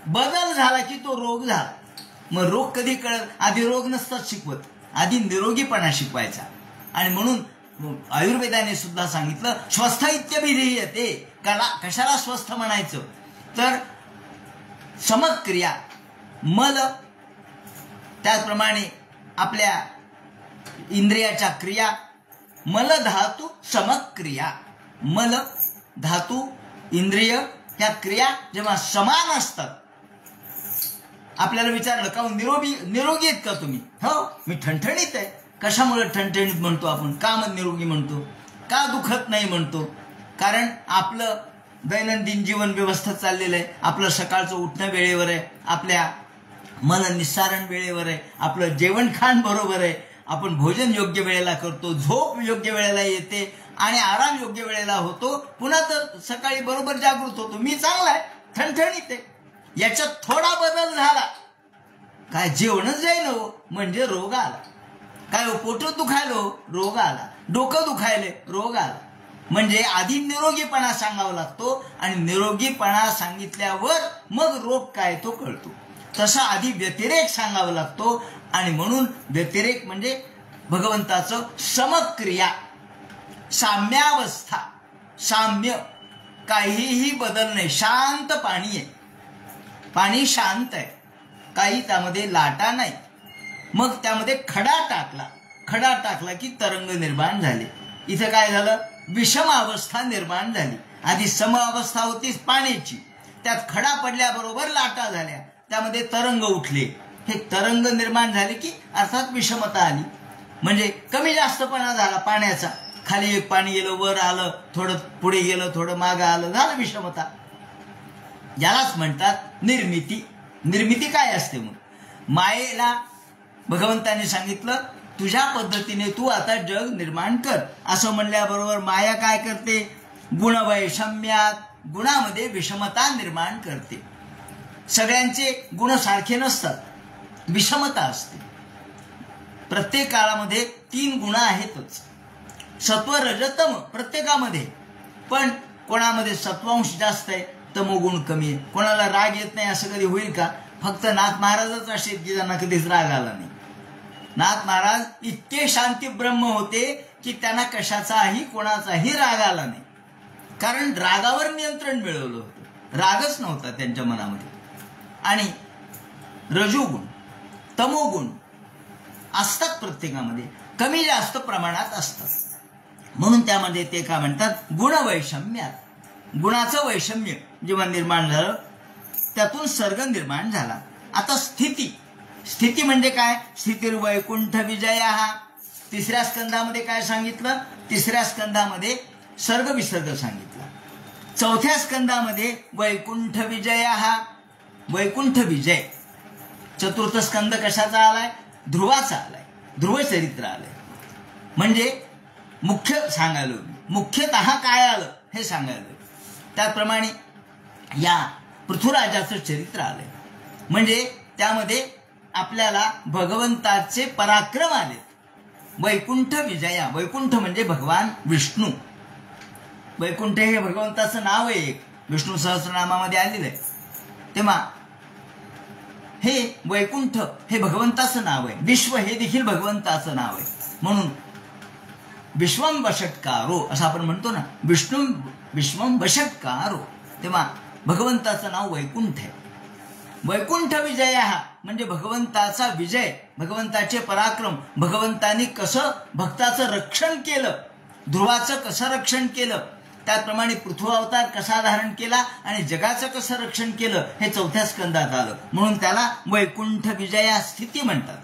बदल झाला की तो रोग झाला. मग रोग कधी कळत? आधी रोग नसतात शिकवत, आधी निरोगीपणा शिकवायचा. आणि म्हणून आयुर्वेदाने सुद्धा सांगितलं स्वस्थ इत्यभिधीयते. कशाला स्वस्थ म्हणायचं तर समक्रिया, मल, त्याचप्रमाणे आपल्या इंद्रियाच्या क्रिया, मल धातू समक्रिया, मल धातू इंद्रिय त्या क्रिया जेव्हा समान असतात. आपल्याला विचारलं का निरोगी आहेत का तुम्ही? हो, मी ठणठणीत आहे. कशामुळे ठणठणीत म्हणतो आपण? का मग निरोगी म्हणतो? का दुखत नाही म्हणतो? कारण आपलं दैनंदिन जीवन व्यवस्था चाललेलं आहे. आपलं सकाळचं उठणं वेळेवर आहे, आपल्या मन निस्सारण वेळेवर आहे, आपलं जेवण खाण बरोबर आहे, आपण भोजन योग्य वेळेला करतो, झोप योग्य वेळेला येते आणि आराम योग्य वेळेला होतो. पुन्हा तर सकाळी बरोबर जागृत होतो. मी चांगला आहे, ठणठणीत आहे. याच्यात थोडा बदल झाला काय जेवणच जाईन हो म्हणजे रोग आला. काय हो, पोट दुखायलो रोग आला, डोकं दुखायले रोग आला. म्हणजे आधी निरोगीपणा सांगावा लागतो आणि निरोगीपणा सांगितल्यावर मग रोग काय तो कळतो. तसा आधी व्यतिरेक सांगावा लागतो. आणि म्हणून व्यतिरेक म्हणजे भगवंताचं समक्रिया, साम्यावस्था, साम्य, काहीही बदल नाही. शांत पाणी आहे, पाणी शांत आहे, काही त्यामध्ये लाटा नाही. मग त्यामध्ये खडा टाकला की तरंग निर्माण झाले. इथं काय झालं? विषम अवस्था निर्माण झाली. आधी सम अवस्था होती पाण्याची, त्यात खडा पडल्याबरोबर लाटा झाल्या, त्यामध्ये तरंग उठले. हे तरंग निर्माण झाले की अर्थात विषमता आली. म्हणजे कमी जास्तपणा झाला पाण्याचा. खाली एक पाणी गेलं, वर आलं, थोडं पुढे गेलं, थोडं मागं आलं, झालं विषमता. यालाच म्हणतात निर्मिती. निर्मिती काय असते? मग मायेला भगवंताने सांगितलं तुझ्या पद्धतीने तू आता जग निर्माण कर. असं म्हणल्याबरोबर माया काय करते? गुणवैषम्यात, गुणामध्ये विषमता निर्माण करते. सगळ्यांचे गुण सारखे नसतात, विषमता असते. प्रत्येक काळामध्ये 3 गुण आहेतच, सत्व रज तम प्रत्येकामध्ये. पण कोणामध्ये सत्वांश जास्त आहे, तमोगुण कमी आहे. कोणाला राग येत नाही असं कधी होईल का? फक्त नाथ महाराजच असे की ज्यांना कधीच राग आला नाही. नाथ महाराज इतके शांती ब्रह्म होते की त्यांना कशाचाही कोणाचाही राग आला नाही. कारण रागावर नियंत्रण मिळवलं होतं, रागच नव्हता त्यांच्या मनामध्ये. आणि रजोगुण तमोगुण असतात प्रत्येकामध्ये, कमी जास्त प्रमाणात असतात. म्हणून त्यामध्ये ते काय म्हणतात? गुणवैषम्यात. गुणाचं वैषम्य जेव्हा निर्माण झालं त्यातून सर्ग निर्माण झाला. आता स्थिती. स्थिती म्हणजे काय? स्थितिर्वैकुंठ विजय. हा 3ऱ्या स्कंधामध्ये काय सांगितलं? 3ऱ्या स्कंधामध्ये सर्ग विसर्ग सांगितला. 4थ्या स्कंधामध्ये वैकुंठ विजय हा वैकुंठ विजय. चतुर्थ स्कंद कशाचा आलाय? ध्रुवाचा आलाय, ध्रुव चरित्र आलंय. म्हणजे मुख्य सांगायला, मुख्यतः काय आलं हे सांगायला. त्याप्रमाणे या पृथ्वीराजाचं चरित्र आलंय. म्हणजे त्यामध्ये आपल्याला भगवंताचे पराक्रम आले. वैकुंठ विजया, वैकुंठ म्हणजे भगवान विष्णू. वैकुंठ हे भगवंताचं नाव आहे, एक विष्णू सहस्रनामामध्ये आलेलं आहे. तेव्हा हे वैकुंठ हे भगवंताचं नाव आहे. विश्व हे देखील भगवंताचं नाव आहे. म्हणून विश्वम वषट्कारो असं आपण म्हणतो ना, विश्वम वषट्कारो. तेव्हा भगवंताचं नाव वैकुंठ आहे. वैकुंठ विजय म्हणजे भगवंताचा विजय, भगवंताचे पराक्रम. भगवंतानी कसं भक्ताचं रक्षण केलं, ध्रुवाचं कसं रक्षण केलं, त्याप्रमाणे पृथ्वी अवतार कसा धारण केला आणि जगाचं कसं रक्षण केलं हे चौथ्या स्कंदात आलं. म्हणून त्याला वैकुंठ विजया स्थिती म्हणतात.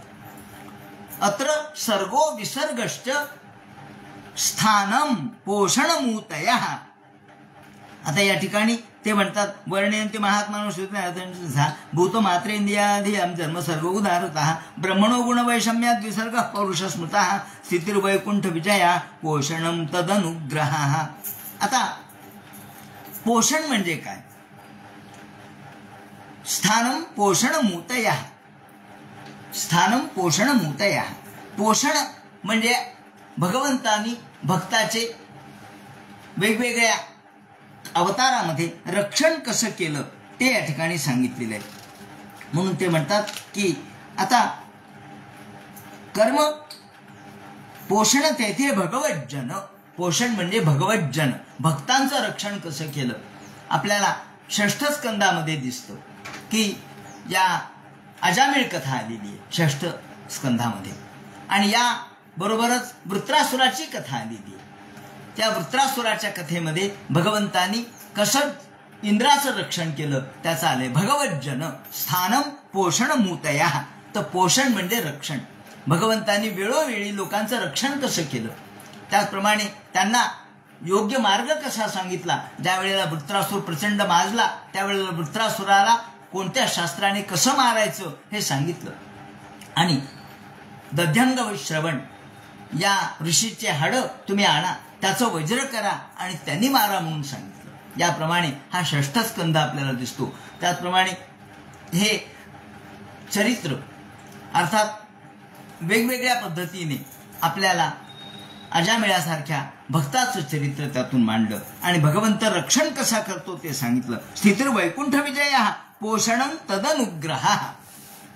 अत्र सर्गो विसर्गश्च स्थानम पोषणमूतयः. आता या ठिकाणी ते म्हणतात वर्णयन्ति महात्मानो भूतमात्रेंद्रियाधि जन्म सर्ग उदाहरतः ब्रह्मणो गुणवैषम्याद् विसर्गः पौरुषस्मृतः स्थितिर्वैकुंठ विजया पोषणं तदनुग्रहः. आता पोषण म्हणजे काय? स्थानम पोषणमूतयः, स्थानम पोषणमूतयः. पोषण म्हणजे भगवंतानी भक्ताचे वेगवेगळ्या अवतारामध्ये रक्षण कसं केलं ते या ठिकाणी सांगितलेलं आहे. म्हणून ते म्हणतात की आता कर्म पोषण तेथे भगवज्जन. पोषण म्हणजे भगवज्जन, भक्तांचं रक्षण कसं केलं. आपल्याला षष्ठ स्कंदामध्ये दिसतं की या अजामिळ कथा आलेली आहे षष्ठ स्कंधामध्ये, आणि या बरोबरच वृत्रासुराची कथा आलेली आहे. त्या वृत्रासुराच्या कथेमध्ये भगवंतानी कसं इंद्राचं रक्षण केलं त्याचं आलंय भगवज्जन स्थानम पोषण मूतया. तर पोषण म्हणजे रक्षण. भगवंतानी वेळोवेळी लोकांचं रक्षण कसं केलं, त्याचप्रमाणे त्यांना योग्य मार्ग कसा सांगितला. ज्या वेळेला वृत्रासुर प्रचंड माजला त्यावेळेला वृत्रासुराला कोणत्या शास्त्राने कसं मारायचं हे सांगितलं. आणि दध्यंग श्रवण या ऋषीचे हाडं तुम्ही आणा, त्याचं वज्र करा आणि त्यांनी मारा म्हणून सांगितलं. याप्रमाणे हा षष्ठ स्कंध आपल्याला दिसतो. त्याचप्रमाणे हे चरित्र अर्थात वेगवेगळ्या पद्धतीने आपल्याला अजामिळासारख्या भक्ताचं चरित्र त्यातून मांडलं आणि भगवंत रक्षण कसा करतो ते सांगितलं. स्थितिर वैकुंठ विजयः पोषणं तदनुग्रहः.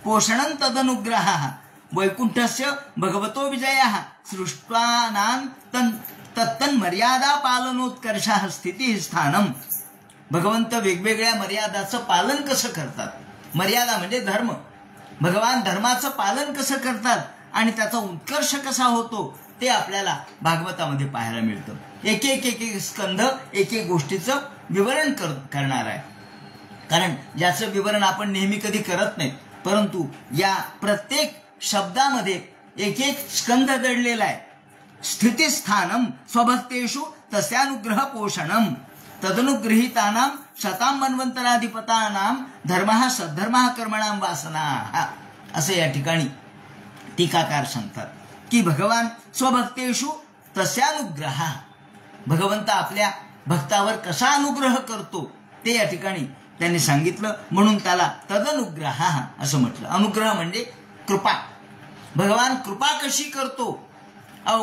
पोषणं तदनुग्रहः वैकुंठस्य भगवतो विजयः सृष्ट्वानां तत्तन्मर्यादा पालनोत्कर्षः स्थिती स्थानम. भगवंत वेगवेगळ्या मर्यादाचं पालन कसं करतात. मर्यादा म्हणजे धर्म. भगवान धर्माचं पालन कसं करतात आणि त्याचा उत्कर्ष कसा होतो ते आपल्याला भागवतामध्ये पाहायला मिळतं. एक एक स्कंध एक एक गोष्टीचं विवरण करणार आहे. कारण याचं विवरण आपण नेहमी कधी करत नाही, परंतु या प्रत्येक शब्दामध्ये एक एक स्कंध दडलेला आहे. स्थितिस्थानम स्वभक्तेषु तस्यानुग्रह पोषणम तदनुगृहीतानां शतां मन्वंतराधिपतानां धर्मः सद्धर्मः कर्मणां वासनाः. असे या ठिकाणी टीकाकार सांगतात की भगवान स्वभक्तेषु तस्यानुग्रह, भगवंत आपल्या भक्तावर कसा अनुग्रह करतो ते या ठिकाणी त्यांनी सांगितलं. म्हणून त्याला तदनुग्रह असं म्हटलं. अनुग्रह म्हणजे कृपा. भगवान कृपा कशी करतो.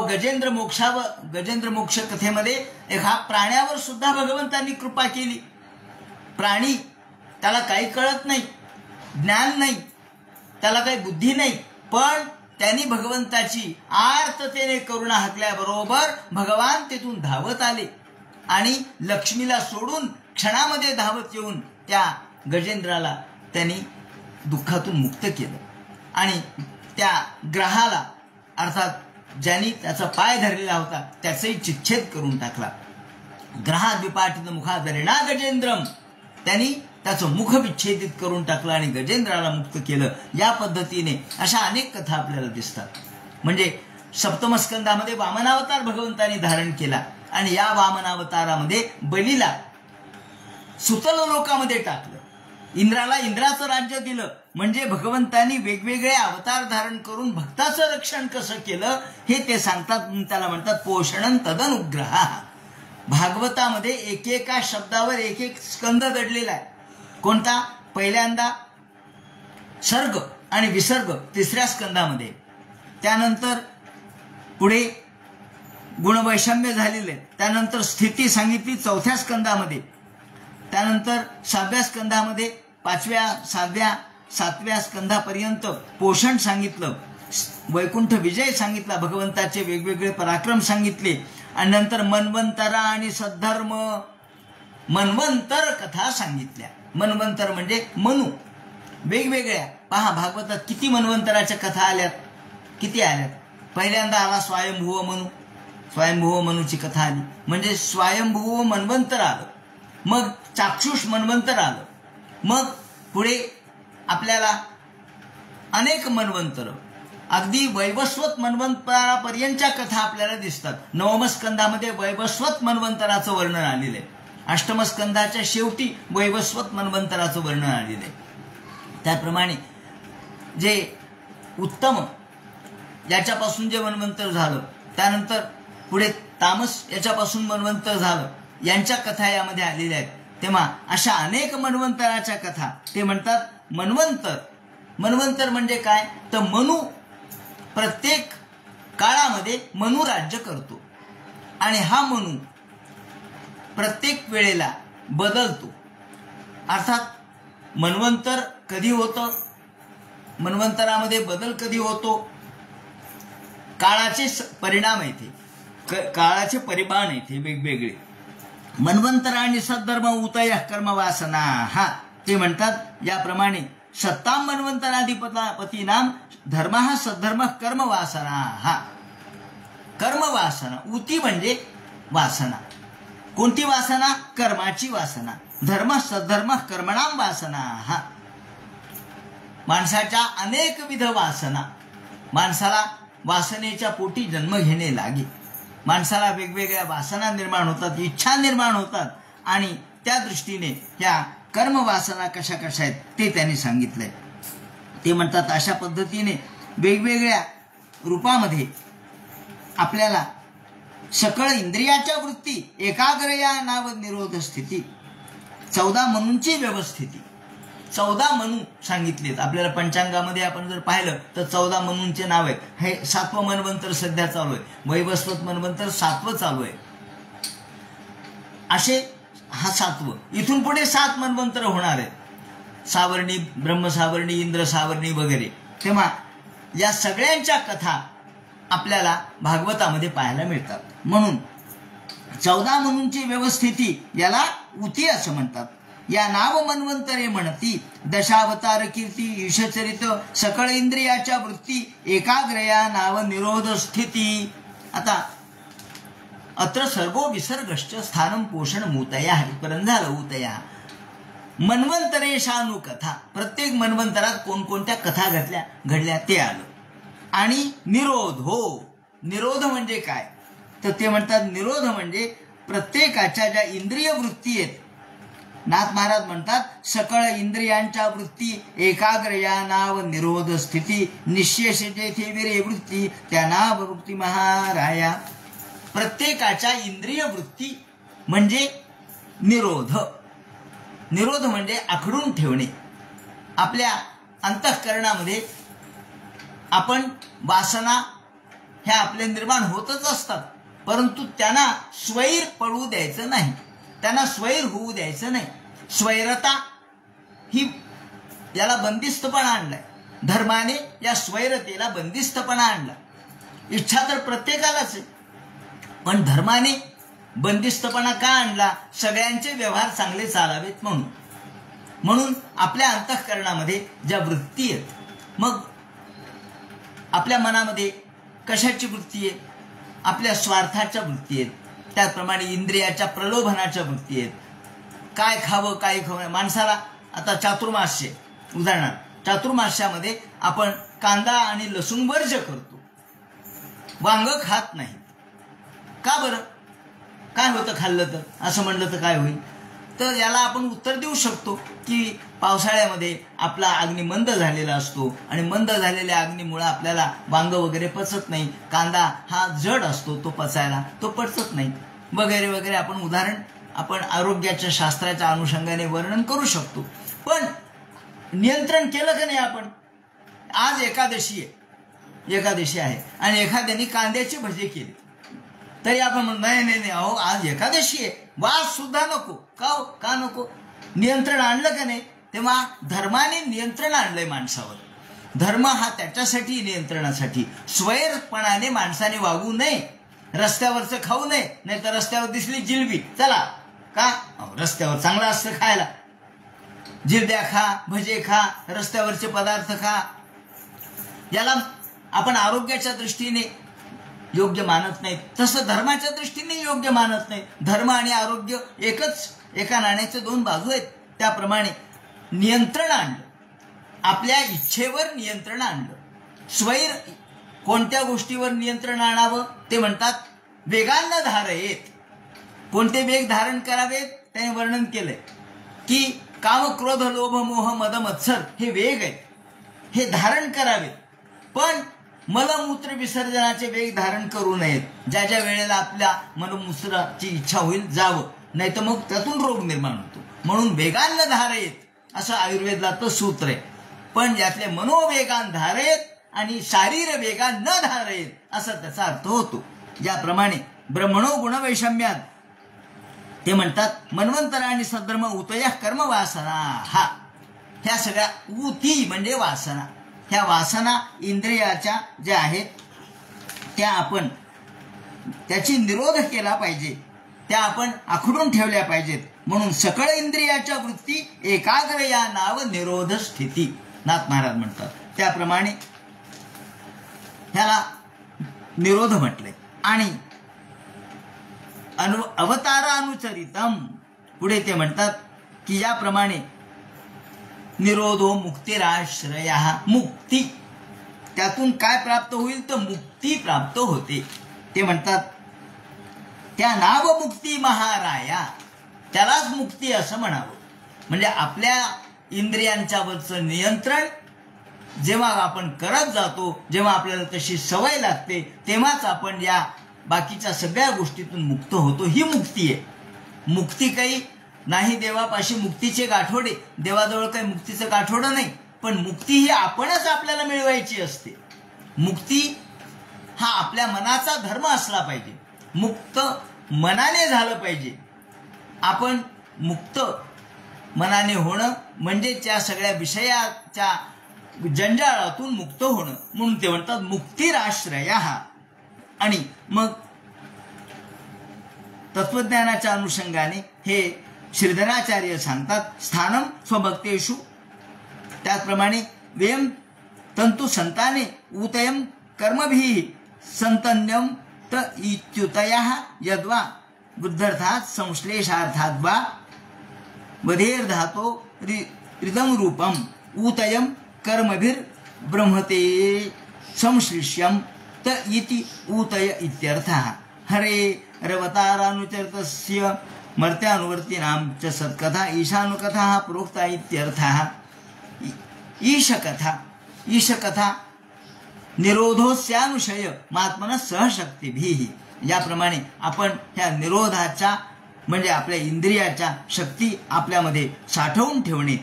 गजेंद्र मोक्ष कथेमध्ये एका प्राण्यावर सुद्धा भगवंतांनी कृपा केली. प्राणी त्याला काही कळत नाही, ज्ञान नाही, त्याला काही बुद्धी नाही, पण त्यांनी भगवंताची आर्ततेने करुणा हाकल्याबरोबर भगवान तेथून धावत आले आणि लक्ष्मीला सोडून क्षणामध्ये धावत येऊन त्या गजेंद्राला त्यांनी दुःखातून मुक्त केलं आणि त्या ग्रहाला अर्थात ज्यांनी त्याचा पाय धरलेला होता त्याचाही चिच्छेद करून टाकला. ग्रहाद्विपाटित मुखाधरेणा गजेंद्रम, त्यांनी त्याचं मुख विच्छेदित करून टाकलं आणि गजेंद्राला मुक्त केलं. या पद्धतीने अशा अनेक कथा आपल्याला दिसतात. म्हणजे सप्तमस्कंदामध्ये वामनावतार भगवंतांनी धारण केला आणि या वामनावतारामध्ये बलीला सुतल लोकामध्ये टाकलं. इंद्राला इंद्राचं राज्य दिलं, म्हणजे भगवंतांनी वेगवेगळे अवतार धारण करून भक्ताचं रक्षण कसं केलं हे ते सांगतात. त्याला म्हणतात पोषणं तदनुग्रह. भागवतामध्ये एकेका शब्दावर एक एक स्कंद दडलेला आहे. कोणता? पहिल्यांदा सर्ग आणि विसर्ग तिसऱ्या स्कंदामध्ये, त्यानंतर पुढे गुणवैषम्य झालेले, त्यानंतर स्थिती सांगितली चौथ्या स्कंदामध्ये, त्यानंतर 6व्या स्कंदामध्ये 5व्या 6व्या 7व्या स्कंदापर्यंत पोषण सांगितलं, वैकुंठ विजय सांगितला, भगवंताचे वेगवेगळे पराक्रम सांगितले, आणि नंतर मन्वंतरा आणि सद्धर्म मन्वंतर कथा सांगितल्या. मन्वंतर म्हणजे मनु, वेगवेगळ्या. पहा भागवतात किती मन्वंतराच्या कथा आल्यात, किती आल्यात. पहिल्यांदा आला स्वयंभुव मनु, स्वयंभुव मनुची कथा आली, म्हणजे स्वयंभुव मन्वंतर आलं. मग चाक्षुष मन्वंतर आलं. मग पुढे आपल्याला अनेक मन्वंतर, अगदी वैवस्वत मन्वंतरापर्यंतच्या कथा आपल्याला दिसतात. 9व्या स्कंदामध्ये वैवस्वत मन्वंतराचं वर्णन आलेलं आहे. 8व्या स्कंदाच्या शेवटी वैवस्वत मन्वंतराचं वर्णन आलेलं आहे. त्याप्रमाणे जे उत्तम याच्यापासून जे मन्वंतर झालं, त्यानंतर पुढे तामस याच्यापासून मन्वंतर झालं, यांच्या कथा यामध्ये आलेल्या आहेत. तेव्हा अशा अनेक मन्वंतराच्या कथा ते म्हणतात मन्वंतर. मन्वंतर म्हणजे काय? तर मनु प्रत्येक काळामध्ये मनु राज्य करतो आणि हा मनु प्रत्येक वेळेला बदलतो. अर्थात मन्वंतर कधी होतं, मन्वंतरामध्ये बदल कधी होतो? काळाचे परिणाम येते, काळाचे परिमाण येते वेगवेगळे. मन्वंतर आणि सद्धर्म उतय कर्मवासना, हा ते म्हणतात याप्रमाणे सत्ताम मन्वंतराधिपती नाम धर्म हा सद्धर्म कर्मवासना. हा कर्मवासना, उती म्हणजे वासना. कोणती वासना? कर्माची वासना. धर्म सद्धर्म कर्मणाम वासना. हा माणसाच्या अनेकविध वासना, माणसाला वासनेच्या पोटी जन्म घेणे लागे. माणसाला वेगवेगळ्या वासना निर्माण होतात, इच्छा निर्माण होतात, आणि त्या दृष्टीने या कर्मवासना कशा कशा आहेत ते त्यांनी सांगितलंय. ते म्हणतात अशा पद्धतीने वेगवेगळ्या रूपामध्ये आपल्याला सकळ इंद्रियाच्या वृत्ती एकाग्र या नाव निरोध स्थिती, 14 मनूंची व्यवस्थिती, 14 मनू सांगितलेत आपल्याला. पंचांगामध्ये आपण जर पाहिलं तर 14 मनूंचे नाव आहेत. हे 7वं मन्वंतर सध्या चालू आहे, वैवस्वत मन्वंतर 7वं चालू आहे. असे हा 7वं, इथून पुढे 7 मन्वंतर होणार आहेत. सावर्णी, ब्रह्मसावर्णी, इंद्र सावर्णी वगैरे. तेव्हा या सगळ्यांच्या कथा आपल्याला भागवतामध्ये पाहायला मिळतात. म्हणून 14 मनूंची व्यवस्थिती याला उती असं म्हणतात. या नाव मन्वंतरे म्हणती दशावतार कीर्ती ईशचरित सकळ इंद्रियाच्या वृत्ती एकाग्रया नाव निरोध स्थिती. आता अत्र सर्गो विसर्गश्च स्थानम पोषण मूतया, इथपर्यंत झालं उतया. मन्वंतरेशानु कथा, प्रत्येक मन्वंतरात कोणकोणत्या कथा घडल्या ते आलं. आणि निरोध, हो निरोध म्हणजे काय? तर ते म्हणतात निरोध म्हणजे प्रत्येकाच्या ज्या इंद्रिय वृत्ती आहेत, नाथ महाराज म्हणतात सकळ इंद्रियांच्या वृत्ती एकाग्र या नाव निरोध स्थिती, निशेष जेथे विरे वृत्ती त्या नाव वृत्ती महाराया. प्रत्येकाच्या इंद्रिय वृत्ती म्हणजे निरोध. निरोध म्हणजे आखडून ठेवणे. आपल्या अंतःकरणामध्ये आपण वासना ह्या आपल्या निर्माण होतच असतात, परंतु त्यांना स्वैर पडू द्यायचं नाही, त्यांना स्वैर होऊ द्यायचं नाही. स्वैरता ही याला बंदिस्तपणा आणलाय. धर्माने या स्वैरतेला बंदिस्तपणा आणला. इच्छा तर प्रत्येकालाच आहे, पण धर्माने बंदिस्तपणा का आणला? सगळ्यांचे व्यवहार चांगले चालावेत म्हणून. म्हणून आपल्या अंतःकरणामध्ये ज्या वृत्ती आहेत, मग आपल्या मनामध्ये कशाची वृत्ती आहे? आपल्या स्वार्थाच्या वृत्ती आहेत. त्याचप्रमाणे इंद्रियाच्या प्रलोभनाच्या वृत्ती आहेत. काय खावं काय खावं, माणसाला आता चातुर्मास्य, उदाहरणार्थ चातुर्मास्यामध्ये आपण कांदा आणि लसूण वर्ज्य करतो, वांग खात नाही. का बरं? काय होतं खाल्लं तर? असं म्हणलं तर काय होईल? तर याला आपण उत्तर देऊ शकतो की पावसाळ्यामध्ये आपला अग्नी मंद झालेला असतो आणि मंद झालेल्या अग्नीमुळे आपल्याला वांग वगैरे पचत नाही, कांदा हा जड असतो, तो पचायला तो पचत नाही वगैरे वगैरे आपण उदाहरण आपण आरोग्याच्या शास्त्राच्या अनुषंगाने वर्णन करू शकतो. पण नियंत्रण केलं का नाही आपण? आज एकादशी आहे आणि एखाद्याने कांद्याची भजी केली तरी आपण म्हणतो नाही नाही नाही, अहो आज एकादशी आहे, वास सुद्धा नको. का नको? नियंत्रण आणलं का नाही? तेव्हा धर्माने नियंत्रण आणलंय माणसावर. धर्म हा त्याच्यासाठी नियंत्रणासाठी, स्वैरपणाने माणसाने वागू नये, रस्त्यावरचं खाऊ नये. नाही तर रस्त्यावर दिसली जिलबी, चला का रस्त्यावर चांगलं असतं खायला, जिलब्या खा, भजे खा, रस्त्यावरचे पदार्थ खा. याला आपण आरोग्याच्या दृष्टीने योग्य मानत नाही, तसं धर्माच्या दृष्टीने योग्य मानत नाही. धर्म आणि आरोग्य एका नाण्याचे दोन बाजू आहेत. त्याप्रमाणे नियंत्रण आणलं, आपल्या इच्छेवर नियंत्रण आणलं. स्वैर कोणत्या गोष्टीवर नियंत्रण आणावं ते म्हणतात वेगांना धारयेत. कोणते वेग धारण करावेत त्याने वर्णन केलंय की काम, क्रोध, लोभ, मोह, मद, मत्सर हे वेग आहेत, हे धारण करावेत. पण मलमूत्र विसर्जनाचे वेग धारण करू नयेत. ज्या ज्या वेळेला आपल्या मलमूत्राची इच्छा होईल जावं, नाही तर मग त्यातून रोग निर्माण होतो. म्हणून वेगांना धारयेत असं आयुर्वेदाचं सूत्र आहे. पण यातले मनोवेगान धारयेत आणि शारीर वेगान न धारयेत असा त्याचा अर्थ होतो. ज्याप्रमाणे ब्रह्मणो गुणवैषम्यात ते म्हणतात मन्वंतर आणि सद्धर्म उतया कर्म वासना. ह्या सगळ्या उती म्हणजे वासना, ह्या वासना इंद्रियाच्या ज्या आहेत त्या आपण त्याची निरोध केला पाहिजे, त्या आपण आखडून ठेवल्या पाहिजेत. म्हणून सकळ इंद्रियाच्या वृत्ती एकाग्र या नाव निरोध स्थिती नाथ महाराज म्हणतात. त्याप्रमाणे ह्याला निरोध म्हटलंय. आणि अवतारानुचरितम पुढे ते म्हणतात की याप्रमाणे निरोधो मुक्तिराश्रय, मुक्ती त्यातून काय प्राप्त होईल तर मुक्ती प्राप्त होते. ते म्हणतात त्या नाव मुक्ती महाराया, त्यालाच मुक्ती असं म्हणावं. म्हणजे आपल्या इंद्रियांच्यावरचं नियंत्रण जेव्हा आपण करत जातो, जेव्हा आपल्याला तशी सवय लागते, तेव्हाच आपण या बाकीच्या सगळ्या गोष्टीतून मुक्त होतो. ही मुक्ती आहे. मुक्ती काही नाही देवापाशी मुक्तीचे गाठोडे, देवाजवळ काही मुक्तीचं गाठोडं नाही. पण मुक्ती ही आपणच आपल्याला मिळवायची असते. मुक्ती हा आपल्या मनाचा धर्म असला पाहिजे, मुक्त मनाने झालं पाहिजे. आपण मुक्त मनाने होणं म्हणजे त्या सगळ्या विषयाच्या जंजाळातून मुक्त होणं. म्हणून ते म्हणतात मुक्तिराश्रय. आणि मग तत्वज्ञानाच्या अनुषंगाने हे श्रीधराचार्य सांगतात स्थानम स्वभक्तेषु. त्याचप्रमाणे व्ययम तंतु संताने ऊतयम कर्मभिः संतन्यम त इत्युतयः यद्वा बुद्धर्थात् संश्लेषार्थात् वा वधेर्धातो रिदम रूपम ऊतयम कर्मभिर् ब्रह्मते संश्लिष्यम त इति ऊतय इत्यर्थः. हरे रवतारानुचरितस्य मर्त्यानुवर्तीनां च सत्कथा ईशानुकथा प्रोक्ता इत्यर्थः. ईशकथा निरोधोस्यानुशय महात्मनः सहशक्तिभिः. याप्रमाणे आपण ह्या निरोधाच्या म्हणजे आपल्या इंद्रियाच्या शक्ती आपल्यामध्ये साठवून ठेवणे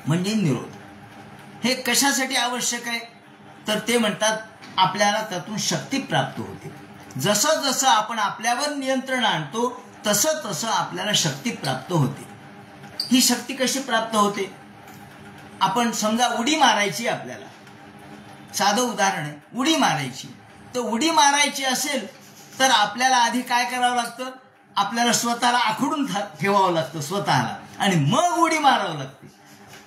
म्हणजे निरोध. हे कशासाठी आवश्यक आहे तर ते म्हणतात आपल्याला त्यातून शक्ती प्राप्त होते. जसं जसं आपण आपल्यावर नियंत्रण आणतो तसं तसं आपल्याला शक्ती प्राप्त होते. ही शक्ती कशी प्राप्त होते? आपण समजा उडी मारायची, आपल्याला साधं उदाहरण आहे, उडी मारायची. तर उडी मारायची असेल तर आपल्याला आधी काय करावं लागतं? आपल्याला स्वतःला आखडून ठेवावं लागतं स्वतःला आणि मग उडी मारावं लागते.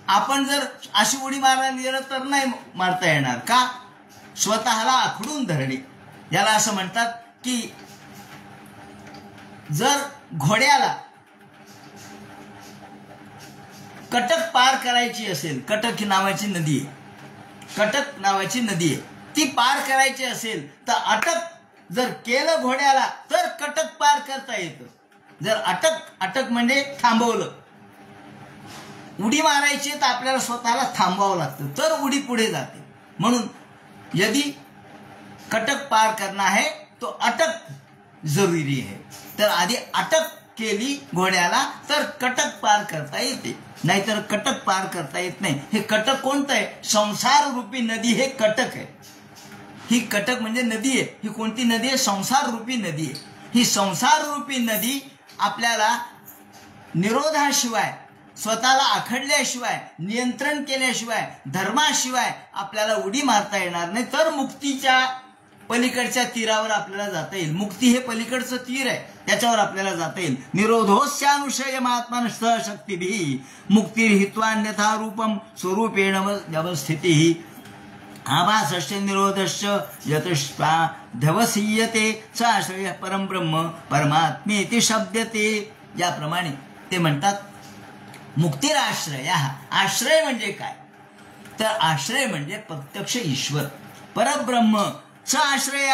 आपण जर अशी उडी मारायला गेलं तर नाही मारता येणार. का? स्वतःला आखडून धरणे. याला असं म्हणतात की जर घोड्याला कटक पार करायची असेल, कटक नावाची नदी आहे, कटक नावाची नदी आहे, ती पार करायची असेल तर अटक जर केलं घोड्याला तर कटक पार करता येतं. जर अटक म्हणजे थांबवलं, उडी मारायची तर आपल्याला स्वतःला थांबवावं लागतं, तर उडी पुढे जाते. म्हणून यदि कटक पार करना है तो अटक जरुरी है. तर आधी अटक केली घोड्याला तर कटक पार करता येते, नाहीतर कटक पार करता येत नाही. हे कटक कोणतं आहे? संसार रूपी नदी हे कटक आहे. ही कटक म्हणजे नदी आहे. ही कोणती नदी आहे? संसार रूपी नदी आहे. ही संसार रूपी नदी आपल्याला निरोधाशिवाय, स्वतःला आखडल्याशिवाय, नियंत्रण केल्याशिवाय, धर्माशिवाय आपल्याला उडी मारता येणार नाही. तर मुक्तीच्या पलीकडच्या तीरावर आपल्याला जाता येईल. मुक्ती हे पलीकडचं तीर आहे, त्याच्यावर आपल्याला जाता येईल. निरोधोस्यानुशय महात्मान शक्तिभिः मुक्तिर्हित्वान्यथा रूपम स्वरूपेण व्यवस्थितिः आभासस्य निरोधस्य यतश्वाधवसीयते साश्रय परम ब्रह्म परमात्मेति शब्दते. याप्रमाणे ते म्हणतात मुक्तिराश्रय. आश्रय म्हणजे काय? तर आश्रय म्हणजे प्रत्यक्ष ईश्वर परब्रह्म. स आश्रय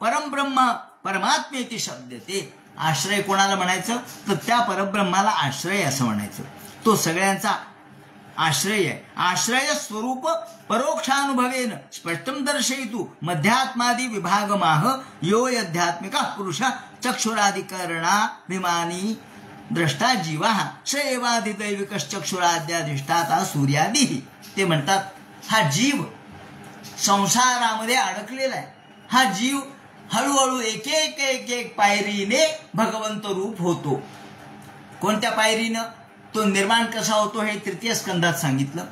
परमब्रह्म परमात्मेति शब्दते. आश्रय कोणाला म्हणायचं? तर त्या परब्रह्माला आश्रय असं म्हणायचं. तो सगळ्यांचा आश्रय आहे. आश्रय स्वरूप परोक्षानुभवेन स्पष्टम दर्शयितु मध्यात्मादि विभागमाह यो यध्यात्मिका पुरुष चक्षुरादिकरणाभिमानी द्रष्टा जीवा स एवाधिदैविकश्चक्षुराद्याधिष्ठाता सूर्यादि. ते म्हणतात हा जीव संसारामध्ये अडकलेला आहे. हा जीव हळूहळू एक एक पायरीने भगवंत रूप होतो. कोणत्या पायरीनं? तो निर्माण कसा होतो हे तृतीय स्कंदात सांगितलं.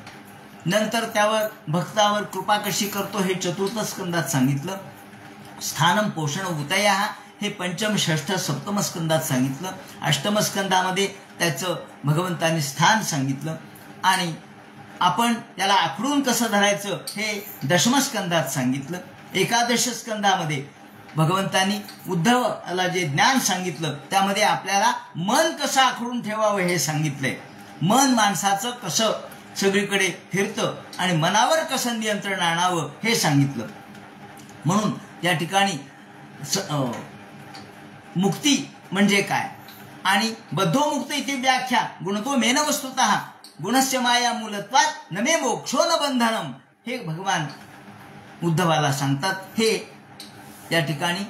नंतर त्यावर भक्तावर कृपा कशी करतो हे चतुर्थ स्कंदात सांगितलं. स्थानम पोषण उतया हे पंचम षष्ठ सप्तम स्कंदात सांगितलं. अष्टम स्कंदामध्ये त्याचं भगवंतांनी स्थान सांगितलं. आणि आपण त्याला आखडून कसं धरायचं हे दशम स्कंदात सांगितलं. एकादश स्कंदामध्ये भगवंतांनी उद्धवला जे ज्ञान सांगितलं त्यामध्ये आपल्याला मन कसं आखडून ठेवावं हे सांगितलंय. मन माणसाचं कसं सगळीकडे फिरतं आणि मनावर कसं नियंत्रण आणावं हे सांगितलं. म्हणून या ठिकाणी मुक्ती म्हणजे काय आणि बद्धो मुक्त इति व्याख्या गुणतो मेन वस्तुतः गुणस्य माया मूलत्वात् न मे मोक्षो न बंधनम हे भगवान उद्धवाला सांगतात. हे या ठिकाणी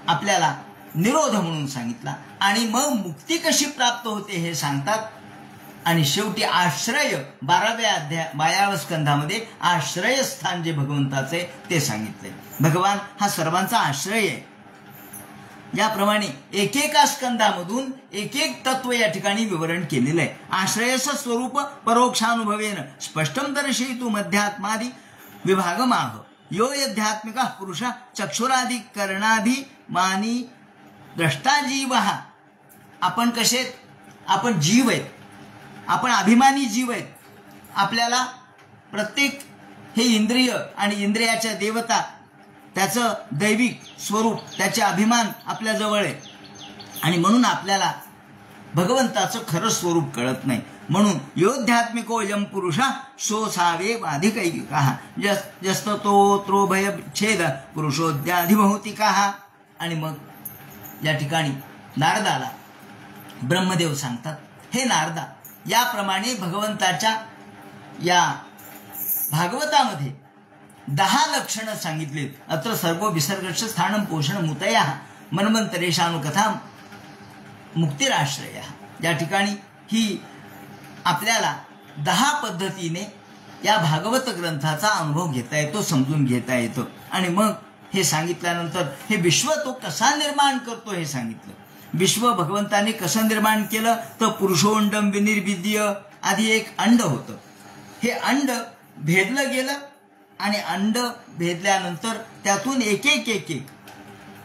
आपल्याला निरोध म्हणून सांगितला. आणि मग मुक्ती कशी प्राप्त होते हे सांगतात. आणि शेवटी आश्रय 12व्या स्कंधामध्ये आश्रयस्थान जे भगवंताचे ते सांगितले. भगवान हा सर्वांचा आश्रय आहे. याप्रमाणे एकेका स्कंधामधून एक एक तत्व या ठिकाणी विवरण केलेलं आहे. आश्रयस्य स्वरूप परोक्षानुभवेन स्पष्टम दर्शयितु मध्यात्मादि विभागमाह यो यध्यात्मिका पुरुष चक्षुरादि करणाभिमानी द्रष्टा जीव. आपण कसे? आपण जीव आहेत. आपण अभिमानी जीव आहेत. आपल्याला प्रत्येक हे इंद्रिय आणि इंद्रियाच्या देवता त्याचं दैविक स्वरूप त्याचे अभिमान आपल्या जवळ आहे. आणि म्हणून आपल्याला भगवंताचं खरं स्वरूप कळत नाही. म्हणून योध्यात्मिको यम पुरुषा सोसावे अधिकैकिका जस्ततो भय छेद पुरुषोद्याधिभौतिका. आणि मग या ठिकाणी नारदाला ब्रह्मदेव सांगतात हे नारदा, याप्रमाणे भगवंताच्या या भागवतामध्ये 10 लक्षणं सांगितलीत. अत्र सर्व विसर्गस्य स्थानं पोषण मुतया मन्वंतरेशानुकथा मुक्तिराश्रय. या ठिकाणी ही आपल्याला 10 पद्धतीने या भागवत ग्रंथाचा अनुभव घेता येतो, समजून घेता येतो. आणि मग हे सांगितल्यानंतर हे विश्व तो कसा निर्माण करतो हे सांगितलं. विश्व भगवंताने कसं निर्माण केलं तर पुरुषोंडम विनिर्विद्य आधी एक अंड होतं. हे अंड भेदलं गेलं आणि अंड भेदल्यानंतर त्यातून एक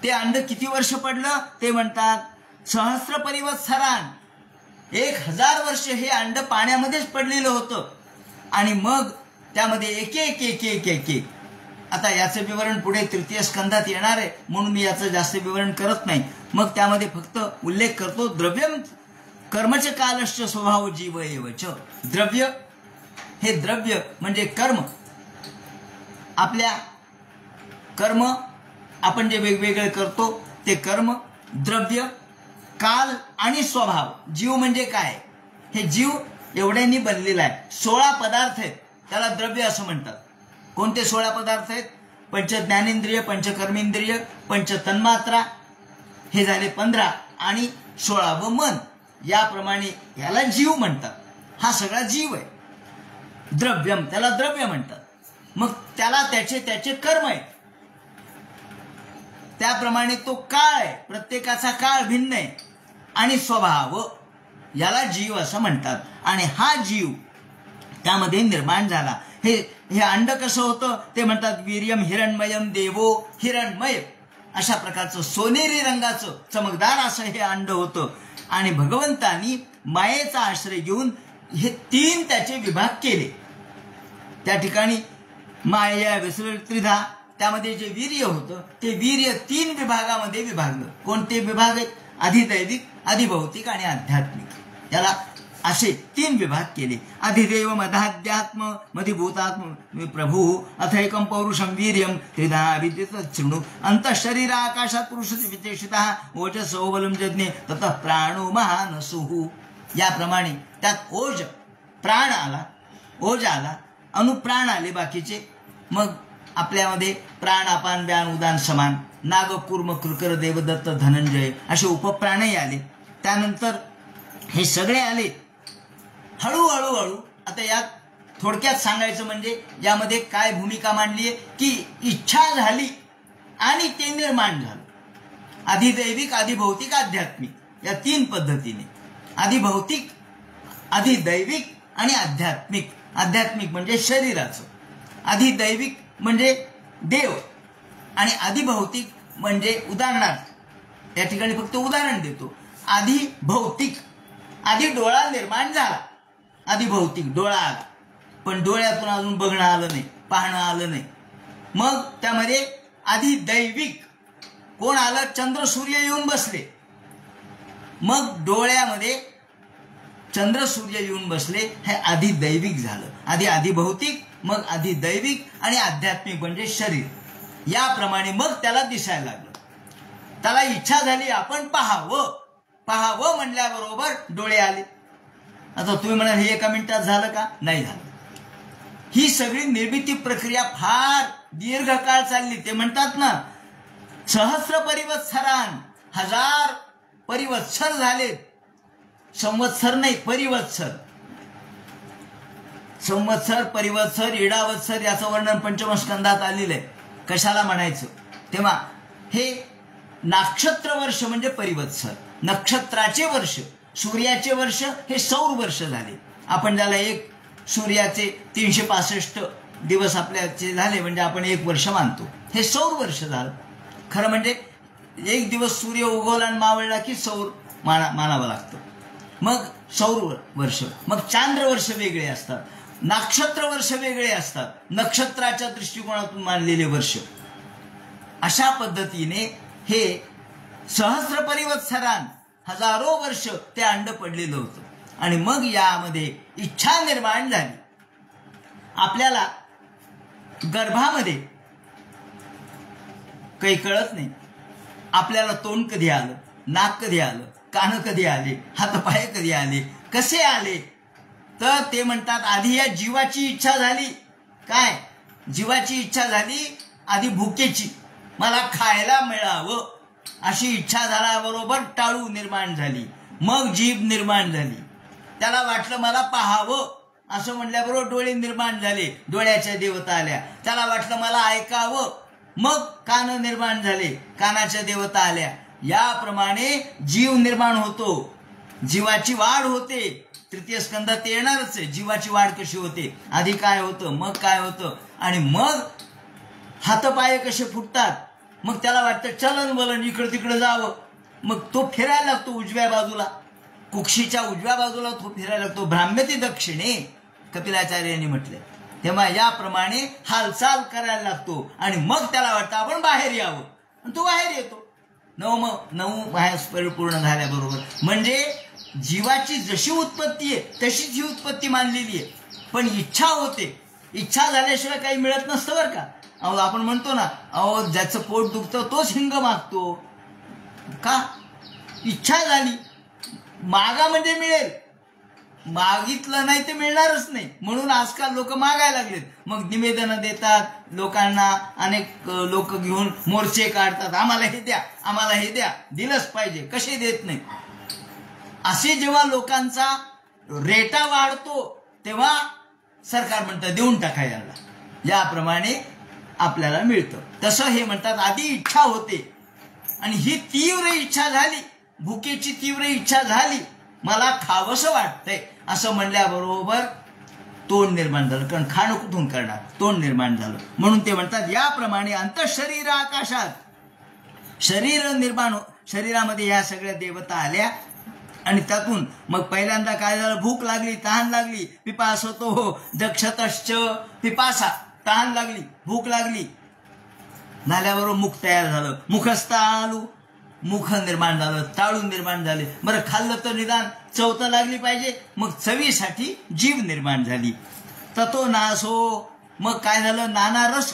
ते अंड किती वर्ष पडलं ते म्हणतात सहस्र परिवत्सरान. 1000 वर्ष हे अंड पाण्यामध्येच पडलेलं होतं. आणि मग त्यामध्ये एक आता याचं विवरण पुढे तृतीय स्कंधात येणार आहे म्हणून मी याचं जास्त विवरण करत नाही. मग त्यामध्ये फक्त उल्लेख करतो द्रव्यम कर्मच कालश्च स्वभाव जीव एवच. द्रव्य हे द्रव्य म्हणजे कर्म. आपल्या कर्म आपण जे वेगवेगळे करतो ते कर्म द्रव्य. काल आणि स्वभाव. जीव म्हणजे काय? हे जीव एवढ्यांनी बनलेला आहे. 16 पदार्थ आहेत, त्याला द्रव्य असं म्हणतात. कोणते 16 पदार्थ आहेत? पंच ज्ञानेंद्रिय, पंच कर्मेंद्रिय, पंच तन्मात्रा, हे झाले 15 आणि 16 मन. याप्रमाणे याला जीव म्हणतात. हा सगळा जीव आहे. द्रव्यम, त्याला द्रव्य म्हणतात. मग त्याला त्याचे त्याचे कर्म आहे. त्याप्रमाणे तो काळ आहे, प्रत्येकाचा काळ भिन्न आहे. आणि स्वभाव, याला जीव असं म्हणतात. आणि हा जीव त्यामध्ये निर्माण झाला. हे अंड कसं होतं ते म्हणतात वीर्यम हिरणमयम देवो हिरणमय. अशा प्रकारचं सोनेरी रंगाचं चमकदार असं हे अंड होतं. आणि भगवंतानी मायेचा आश्रय घेऊन हे 3 त्याचे विभाग केले. त्या ठिकाणी माया विसर्ग त्रिधा, त्यामध्ये जे वीर्य होतं ते वीर्य 3 विभागामध्ये विभागलं. कोणते विभाग आहेत? अधिदैविक, अधिभौतिक आणि आध्यात्मिक. त्याला असे 3 विभाग केले. अधिदेव मधाध्यात्म मधिभूतात्म प्रभू अथैकम पौरुषम वीर्यम त्रिधा विद्युत शृणु अंतःशरीर आकाशात पुरुष विशेषतः ओजसो बलम जज्ञे ततः प्राणो महानसुः. याप्रमाणे त्यात ओज प्राण आला, ओज आला, अनुप्राण आले बाकीचे. मग आपल्यामध्ये प्राण अपान व्यान उदान समान, नाग कूर्म कृकर देवदत्त धनंजय असे उपप्राणही आले. त्यानंतर हे सगळे आले हळूहळू. आता यात थोडक्यात सांगायचं म्हणजे यामध्ये काय भूमिका मांडली आहे की इच्छा झाली आणि ते निर्माण झालं. अधिदैविक, अधिभौतिक, आध्यात्मिक या 3 पद्धतीने. अधिभौतिक, अधिदैविक आणि आध्यात्मिक. आध्यात्मिक म्हणजे शरीराचं, अधिदैविक म्हणजे देव आणि अधिभौतिक म्हणजे उदाहरणार्थ या ठिकाणी फक्त उदाहरण देतो. अधिभौतिक, आधी डोळा निर्माण झाला, अधिभौतिक डोळा आला, पण डोळ्यातून अजून बघणं आलं नाही, पाहणं आलं नाही. मग त्यामध्ये अधिदैविक कोण आलं? चंद्र सूर्य येऊन बसले. मग डोळ्यामध्ये चंद्र सूर्य येऊन बसले, हे अधिदैविक झालं. आधी अधिभौतिक, मग अधिदैविक आणि आध्यात्मिक म्हणजे शरीर. याप्रमाणे मग त्याला दिसायला लागलं. त्याला इच्छा झाली आपण पाहावं. पाहावं म्हणल्याबरोबर डोळे आले. आता तुम्ही म्हणाल हे 1 मिनिटात झालं का? नाही झालं. ही सगळी निर्मिती प्रक्रिया फार दीर्घकाळ चालली. ते म्हणतात ना, सहस्र परिवत्सरान, 1000 परिवत्सर झालेत. संवत्सर नाही, परिवत्सर. संवत्सर, परिवत्सर, इडावत्सर याचं वर्णन पंचमस्कंदात आलेलं आहे. कशाला म्हणायचं? तेव्हा हे नक्षत्र वर्ष म्हणजे परिवत्सर, नक्षत्राचे वर्ष. सूर्याचे वर्ष हे सौर वर्ष झाले. आपण ज्याला एक सूर्याचे 365 दिवस आपल्याचे झाले म्हणजे आपण 1 वर्ष मानतो. हे सौर वर्ष झालं. खरं म्हणजे 1 दिवस सूर्य उगवला आणि मावळला की सौर मानावं लागतं. मग सौर वर्ष. मग चांद्र वर्ष वेगळे असतात, नक्षत्र वर्ष वेगळे असतात, नक्षत्राच्या दृष्टिकोनातून मानलेले वर्ष. अशा पद्धतीने हे सहस्र परिवत्सरान, हजारो वर्ष ते अंड पडलेलं होतं. आणि मग यामध्ये इच्छा निर्माण झाली. आपल्याला गर्भामध्ये काही कळत नाही. आपल्याला तोंड कधी आलं, नाक कधी आलं, कान कधी आले, हातपाय कधी आले, कसे आले? तर ते म्हणतात आधी या जीवाची इच्छा झाली. काय जीवाची इच्छा झाली? आधी भुकेची, मला खायला मिळावं अशी इच्छा झाल्याबरोबर टाळू निर्माण झाली. मग जीभ निर्माण झाली. त्याला वाटलं मला पाहावं असं म्हणल्याबरोबर डोळे निर्माण झाले, डोळ्याच्या देवता आल्या. त्याला वाटलं मला ऐकावं, मग कान निर्माण झाले, कानाच्या देवता आल्या. याप्रमाणे जीव निर्माण होतो, जीवाची वाढ होते. तृतीय स्कंदात ते येणारच आहे. जीवाची वाढ कशी होते, आधी काय होतं, मग काय होतं, आणि मग हातपाय कसे फुटतात. मग त्याला वाटतं चलन वलन इकडं तिकडं जावं. मग तो फिरायला लागतो उजव्या बाजूला, कुक्षीच्या उजव्या बाजूला तो फिरायला लागतो. भ्राम्यती दक्षिणे कपिलाचार्यांनी म्हटले. तेव्हा याप्रमाणे हालचाल करायला लागतो आणि मग त्याला वाटतं आपण बाहेर यावं, आणि तो बाहेर येतो. नऊ बाहेर पूर्ण झाल्याबरोबर. म्हणजे जीवाची जशी उत्पत्ती आहे तशीच ही उत्पत्ती मानलेली आहे. पण इच्छा होते, इच्छा झाल्याशिवाय काही मिळत नसतं बरं का. अहो आपण म्हणतो ना, अहो ज्याचं पोट दुखतं तोच हिंग मागतो. का? इच्छा झाली, मागा म्हणजे मिळेल, मागितलं नाही ते मिळणारच नाही, म्हणून आजकाल लोक मागायला लागलेत. मग निवेदनं देतात लोकांना, अनेक लोक घेऊन मोर्चे काढतात, आम्हाला हे द्या, आम्हाला हे द्या, दिलंच पाहिजे, कसे देत नाही. असे जेव्हा लोकांचा रेटा वाढतो तेव्हा सरकार म्हणतं देऊन टाका यांना, याप्रमाणे आपल्याला मिळतं. तसं हे म्हणतात आधी इच्छा होते आणि ही तीव्र इच्छा झाली, भुकेची तीव्र इच्छा झाली, मला खावंसं वाटतंय असं म्हणल्याबरोबर तोंड निर्माण झालं. कारण खाणं कुठून करणार, तोंड निर्माण झालं. म्हणून ते म्हणतात याप्रमाणे अंतःशरीर आकाशात शरीर निर्माण, शरीरामध्ये ह्या सगळ्या देवता आल्या आणि त्यातून मग पहिल्यांदा काय झालं, भूक लागली, तहान लागली, पिपासतो जक्षतश्च पिपासा, तहान लागली, भूक लागली, झाल्याबरोबर मुख तयार झालं, मुखस्थालू, मुख निर्माण झालं, ताळू निर्माण झाले. बरं खाल्लं तर निदान चव तर लागली पाहिजे, मग चवीसाठी जीभ निर्माण झाली. ततो नासो, मग काय झालं, नाना रस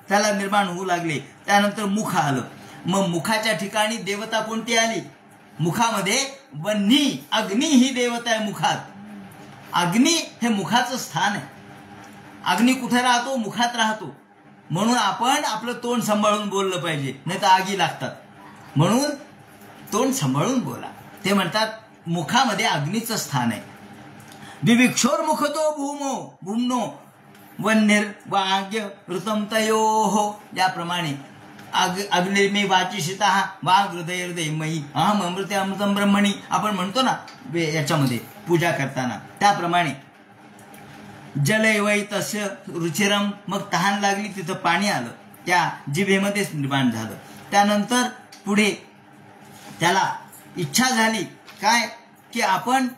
त्याला निर्माण होऊ लागले. त्यानंतर मुख आलं, मग मुखाच्या ठिकाणी देवता कोणती आली, मुखामध्ये वन्ही, अग्नी ही देवता आहे मुखात. अग्नी हे मुखाचं स्थान आहे. अग्नी कुठे राहतो, मुखात राहतो. म्हणून आपण आपलं तोंड सांभाळून बोललं पाहिजे, नाही तर आगी लागतात. म्हणून तोंड सांभाळून बोला. ते म्हणतात मुखामध्ये अग्नीचं स्थान आहे. विविक्षोर मुखतो भूमो भूमनो वन्यर्वाग्य ऋतम तयोः, याप्रमाणे अग्निर्मे वाचिशिता वाग हृदय हृदयमयी अहम अमृते अमृतम ब्रह्मणी आपण म्हणतो ना याच्यामध्ये पूजा करताना, त्याप्रमाणे जलैवै तस्य रुचिरम, मग तहान लागली तिथं पाणी आलं, त्या जिभेमध्येच निर्माण झालं. त्यानंतर पुढे त्याला इच्छा झाली काय की आपण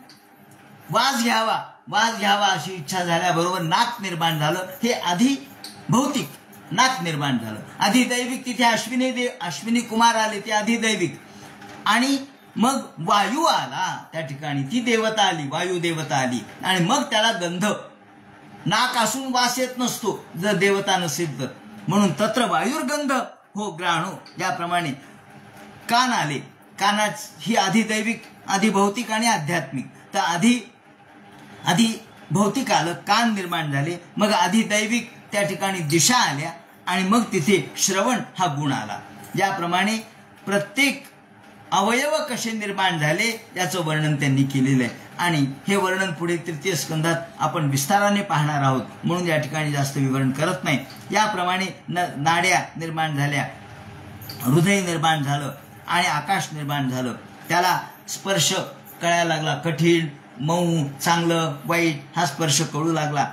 वास घ्यावा अशी इच्छा झाल्याबरोबर नाक निर्माण झालं. हे आधी भौतिक नाक निर्माण झालं. आधी दैविक, तिथे अश्विनी कुमार आले, ते आधी दैविक. आणि मग वायू आला त्या ठिकाणी, ती देवता आली, वायू देवता आली. आणि मग त्याला गंध, नाक असून वास येत नसतो जर देवता नसेल तर, म्हणून तत्र वायुर्गंध हो ग्राणो, याप्रमाणे कान आले. कानाच ही आधी दैविक, आधी भौतिक आणि आध्यात्मिक. तर आधी भौतिक आलं, कान निर्माण झाले, मग आधी दैविक, त्या ठिकाणी दिशा आल्या आणि मग तिथे श्रवण हा गुण आला. याप्रमाणे प्रत्येक अवयव कसे निर्माण झाले याचं वर्णन त्यांनी केलेलं आहे. आणि हे वर्णन पुढे तृतीय स्कंदात आपण विस्ताराने पाहणार आहोत, म्हणून या ठिकाणी जास्त विवरण करत नाही. याप्रमाणे नाड्या निर्माण झाल्या, हृदय निर्माण झालं आणि आकाश निर्माण झालं. त्याला स्पर्श कळायला लागला, कठीण, मऊ, चांगलं, वाईट हा स्पर्श कळू लागला.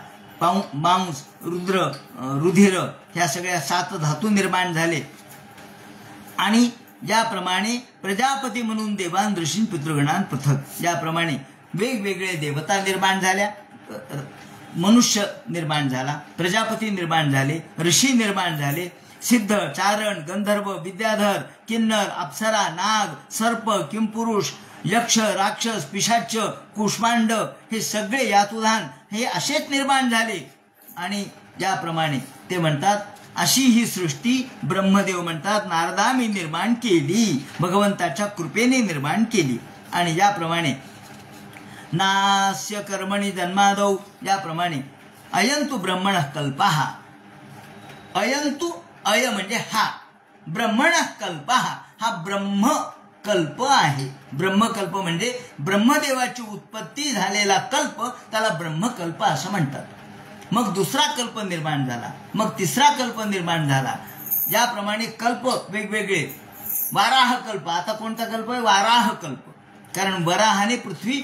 मांस, रुधिर ह्या सगळ्या 7 धातू निर्माण झाले. आणि ज्याप्रमाणे प्रजापती म्हणून देवान ऋषीं पितृगणान पृथक, ज्याप्रमाणे वेगवेगळे देवता निर्माण झाल्या, मनुष्य निर्माण झाला, प्रजापती निर्माण झाले, ऋषी निर्माण झाले, सिद्ध, चारण, गंधर्व, विद्याधर, किन्नर, अप्सरा, नाग, सर्प, किंपुरुष, यक्ष, राक्षस, पिशाच, कुष्मांड हे सगळे यातुधान हे असेच निर्माण झाले. आणि ज्याप्रमाणे ते म्हणतात अशी ही सृष्टी ब्रह्मदेव म्हणतात नारदामी निर्माण केली, भगवंताच्या कृपेने निर्माण केली. आणि याप्रमाणे नास्य कर्मणी जन्मादौ, याप्रमाणे अयंतु ब्रह्मणः कल्पः, अयंतु अय म्हणजे हा, ब्रह्मणः कल्पः हा ब्रह्मकल्प आहे. ब्रह्मकल्प म्हणजे ब्रह्मदेवाची उत्पत्ती झालेला कल्प, त्याला ब्रह्मकल्प असं म्हणतात. मग दुसरा कल्प निर्माण झाला, मग तिसरा कल्प निर्माण झाला. याप्रमाणे कल्प वेगवेगळे. वाराह कल्प, आता कोणता कल्प आहे, वाराह कल्प, कारण वराहाने पृथ्वी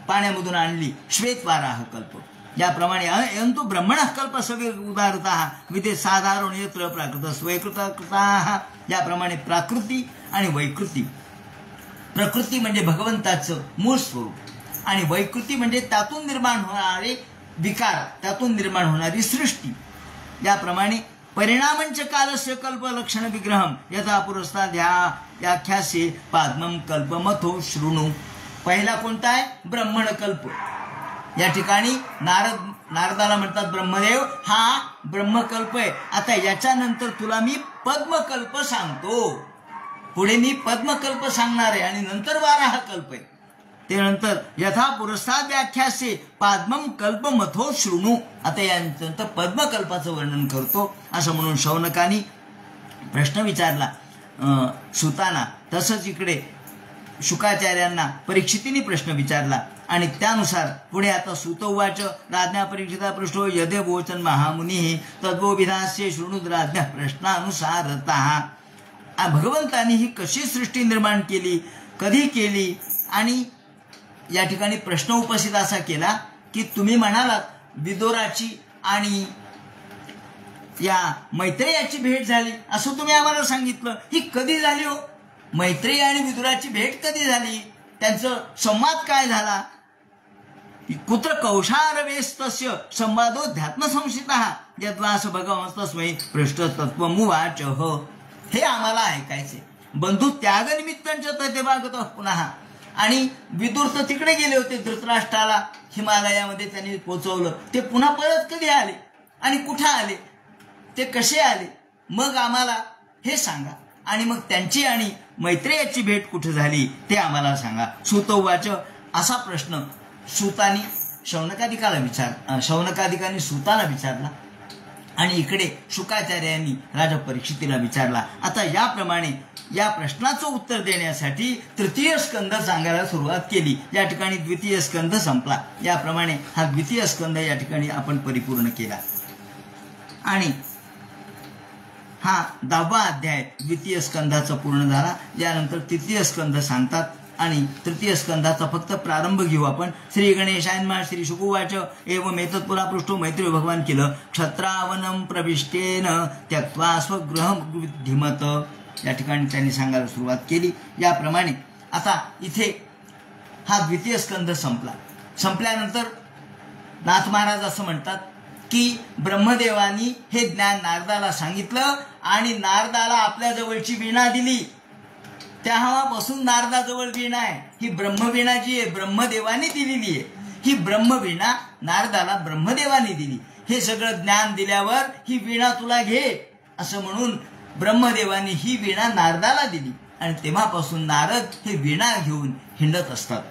पाण्यामधून आणली, श्वेत वाराह कल्प. याप्रमाणे अयंतु ब्रह्मणः कल्प सवे उदारतः विदे साधारण यत्र प्राकृत स्वयकृतकृताः, याप्रमाणे प्राकृती आणि वैकृती. प्रकृती म्हणजे भगवंताचं मूळ स्वरूप आणि वैकृती म्हणजे त्यातून निर्माण होणारे विकार, त्यातून निर्माण होणारी सृष्टी. याप्रमाणे परिणामंच कालस्य कल्प लक्षण विग्रहम यथा पुरस्ताद व्याख्यासे पाद्मम कल्पमथो शृणु. पहिला कोणता आहे, ब्रह्मण कल्प. या ठिकाणी नारदाला म्हणतात ब्रह्मदेव हा ब्रह्मकल्प आहे. आता याच्यानंतर तुला मी पद्मकल्प सांगतो. पुढे मी पद्मकल्प सांगणार आहे आणि नंतर 12 कल्प आहे. ते नंतर यथा पुरस्ताद व्याख्यासे पाद्मम कल्प मथो शृणू. आता यानंतर पद्मकल्पाचं वर्णन करतो असं म्हणून शौनकानी प्रश्न विचारला सुताना. तसंच इकडे शुकाचार्यांना परीक्षितीने प्रश्न विचारला आणि त्यानुसार पुढे आता सुत उवाच राज्ञा परीक्षिता पृष्ठो यदे वोचन महामुनी तद्वोविधास्य शृणुद राज्ञा प्रश्नानुसारतः. भगवंतांनी ही कशी सृष्टी निर्माण केली, कधी केली, आणि या ठिकाणी प्रश्न उपस्थित असा केला की तुम्ही म्हणालात विदुराची आणि या मैत्रेयाची भेट झाली असं तुम्ही आम्हाला सांगितलं. ही कधी झाली हो? मैत्रेयी आणि विदुराची भेट कधी झाली? त्यांचं संवाद काय झाला? कुत्र कौशारवेस्तस्य संवादोध्यात्म संशितः यद्वास भगवंतस्मै पृष्ठ तत्वमुवाच. हे आम्हाला ऐकायचे. बंधू त्यागनिमित्तांच्या ते भागत पुन्हा. आणि विदुर तर तिकडे गेले होते धृतराष्ट्राला हिमालयामध्ये त्यांनी पोचवलं. ते पुन्हा परत कधी आले आणि कुठं आले, ते कसे आले, मग आम्हाला हे सांगा. आणि मग त्यांची आणि मैत्रेयाची भेट कुठे झाली ते आम्हाला सांगा. सुत उवाच असा प्रश्न सुतानी शौनकादिकांनी सुताला विचारला आणि इकडे शुकाचार्यांनी राजा परीक्षितीला विचारला. आता याप्रमाणे या प्रश्नाचं उत्तर देण्यासाठी तृतीय स्कंद सांगायला सुरुवात केली. या ठिकाणी द्वितीय स्कंद संपला. याप्रमाणे हा द्वितीय स्कंद या ठिकाणी आपण परिपूर्ण केला आणि हा 10वा अध्याय द्वितीय स्कंदाचा पूर्ण झाला. यानंतर तृतीय स्कंद सांगतात आणि तृतीय स्कंदाचा फक्त प्रारंभ घेऊ आपण. श्री गणेशायन्मा श्री शुकुवाच एवं एतत्पुरा पृष्ठो मैत्री भगवान केलं क्षत्रावनम प्रविष्टेन त्यक्त्वा स्वगृहं विद्धिमत. या ठिकाणी त्यांनी सांगायला सुरुवात केली. याप्रमाणे आता इथे हा द्वितीय स्कंद संपला. संपल्यानंतर नाथ महाराज असं म्हणतात की ब्रह्मदेवानी हे ज्ञान नारदाला सांगितलं आणि नारदाला आपल्या जवळची वीणा दिली. तेव्हापासून नारदाजवळ वीणा आहे. ही ब्रह्मवीणा जी आहे ब्रह्मदेवानी दिलेली आहे. ही ब्रह्मवीणा नारदाला ब्रह्मदेवानी दिली. हे सगळं ज्ञान दिल्यावर ही वीणा तुला घे असं म्हणून ब्रह्मदेवानी ही वीणा नारदाला दिली आणि तेव्हापासून नारद हे वीणा घेऊन हिंडत असतात.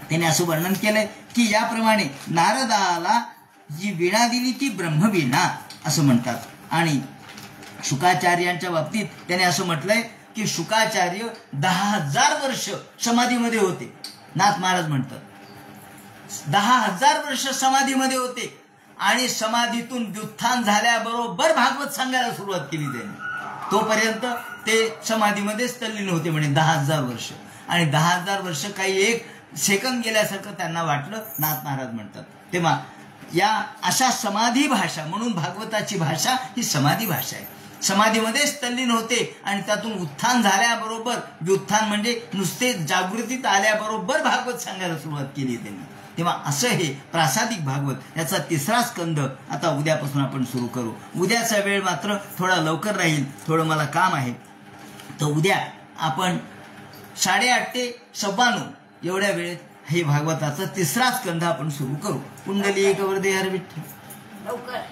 त्याने असं वर्णन केलंय की याप्रमाणे नारदाला जी वीणा दिली ती ब्रह्मवीणा असं म्हणतात. आणि शुकाचार्यांच्या बाबतीत त्याने असं म्हटलंय की शुकाचार्य 10,000 वर्ष समाधीमध्ये होते. नाथ महाराज म्हणतात 10,000 वर्ष समाधीमध्ये होते आणि समाधीतून व्युत्थान झाल्याबरोबर भागवत सांगायला सुरुवात केली त्यांनी. तोपर्यंत ते समाधीमध्येच तल्लीन होते म्हणे 10,000 वर्ष. आणि 10,000 वर्ष काही एक सेकंद गेल्यासारखं त्यांना वाटलं नाथ महाराज म्हणतात. तेव्हा या अशा समाधी भाषा म्हणून भागवताची भाषा ही समाधी भाषा आहे. समाधीमध्येच तल्लीन होते आणि त्यातून उत्थान झाल्याबरोबर व्युत्थान म्हणजे नुसते जागृतीत आल्याबरोबर भागवत सांगायला सुरुवात केली त्यांनी. तेव्हा असं हे प्रासादिक भागवत याचा 3रा स्कंद आता उद्यापासून आपण सुरू करू. उद्याचा वेळ मात्र थोडा लवकर राहील, थोडं मला काम आहे. तर उद्या आपण 8:30 ते 9:15 एवढ्या वेळेत हे भागवताचा 3रा स्कंद आपण सुरू करू. कुंडली कवरदे हर विठ्ठल.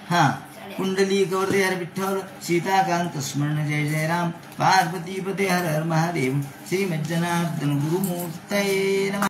हा कुंडली कवरदे हर विठ्ठल. सीताकांत स्मरण जय जय राम. पार्वती पते हर हर महादेव. श्रीमज्जनार्दन गुरुमूर्तये नमः.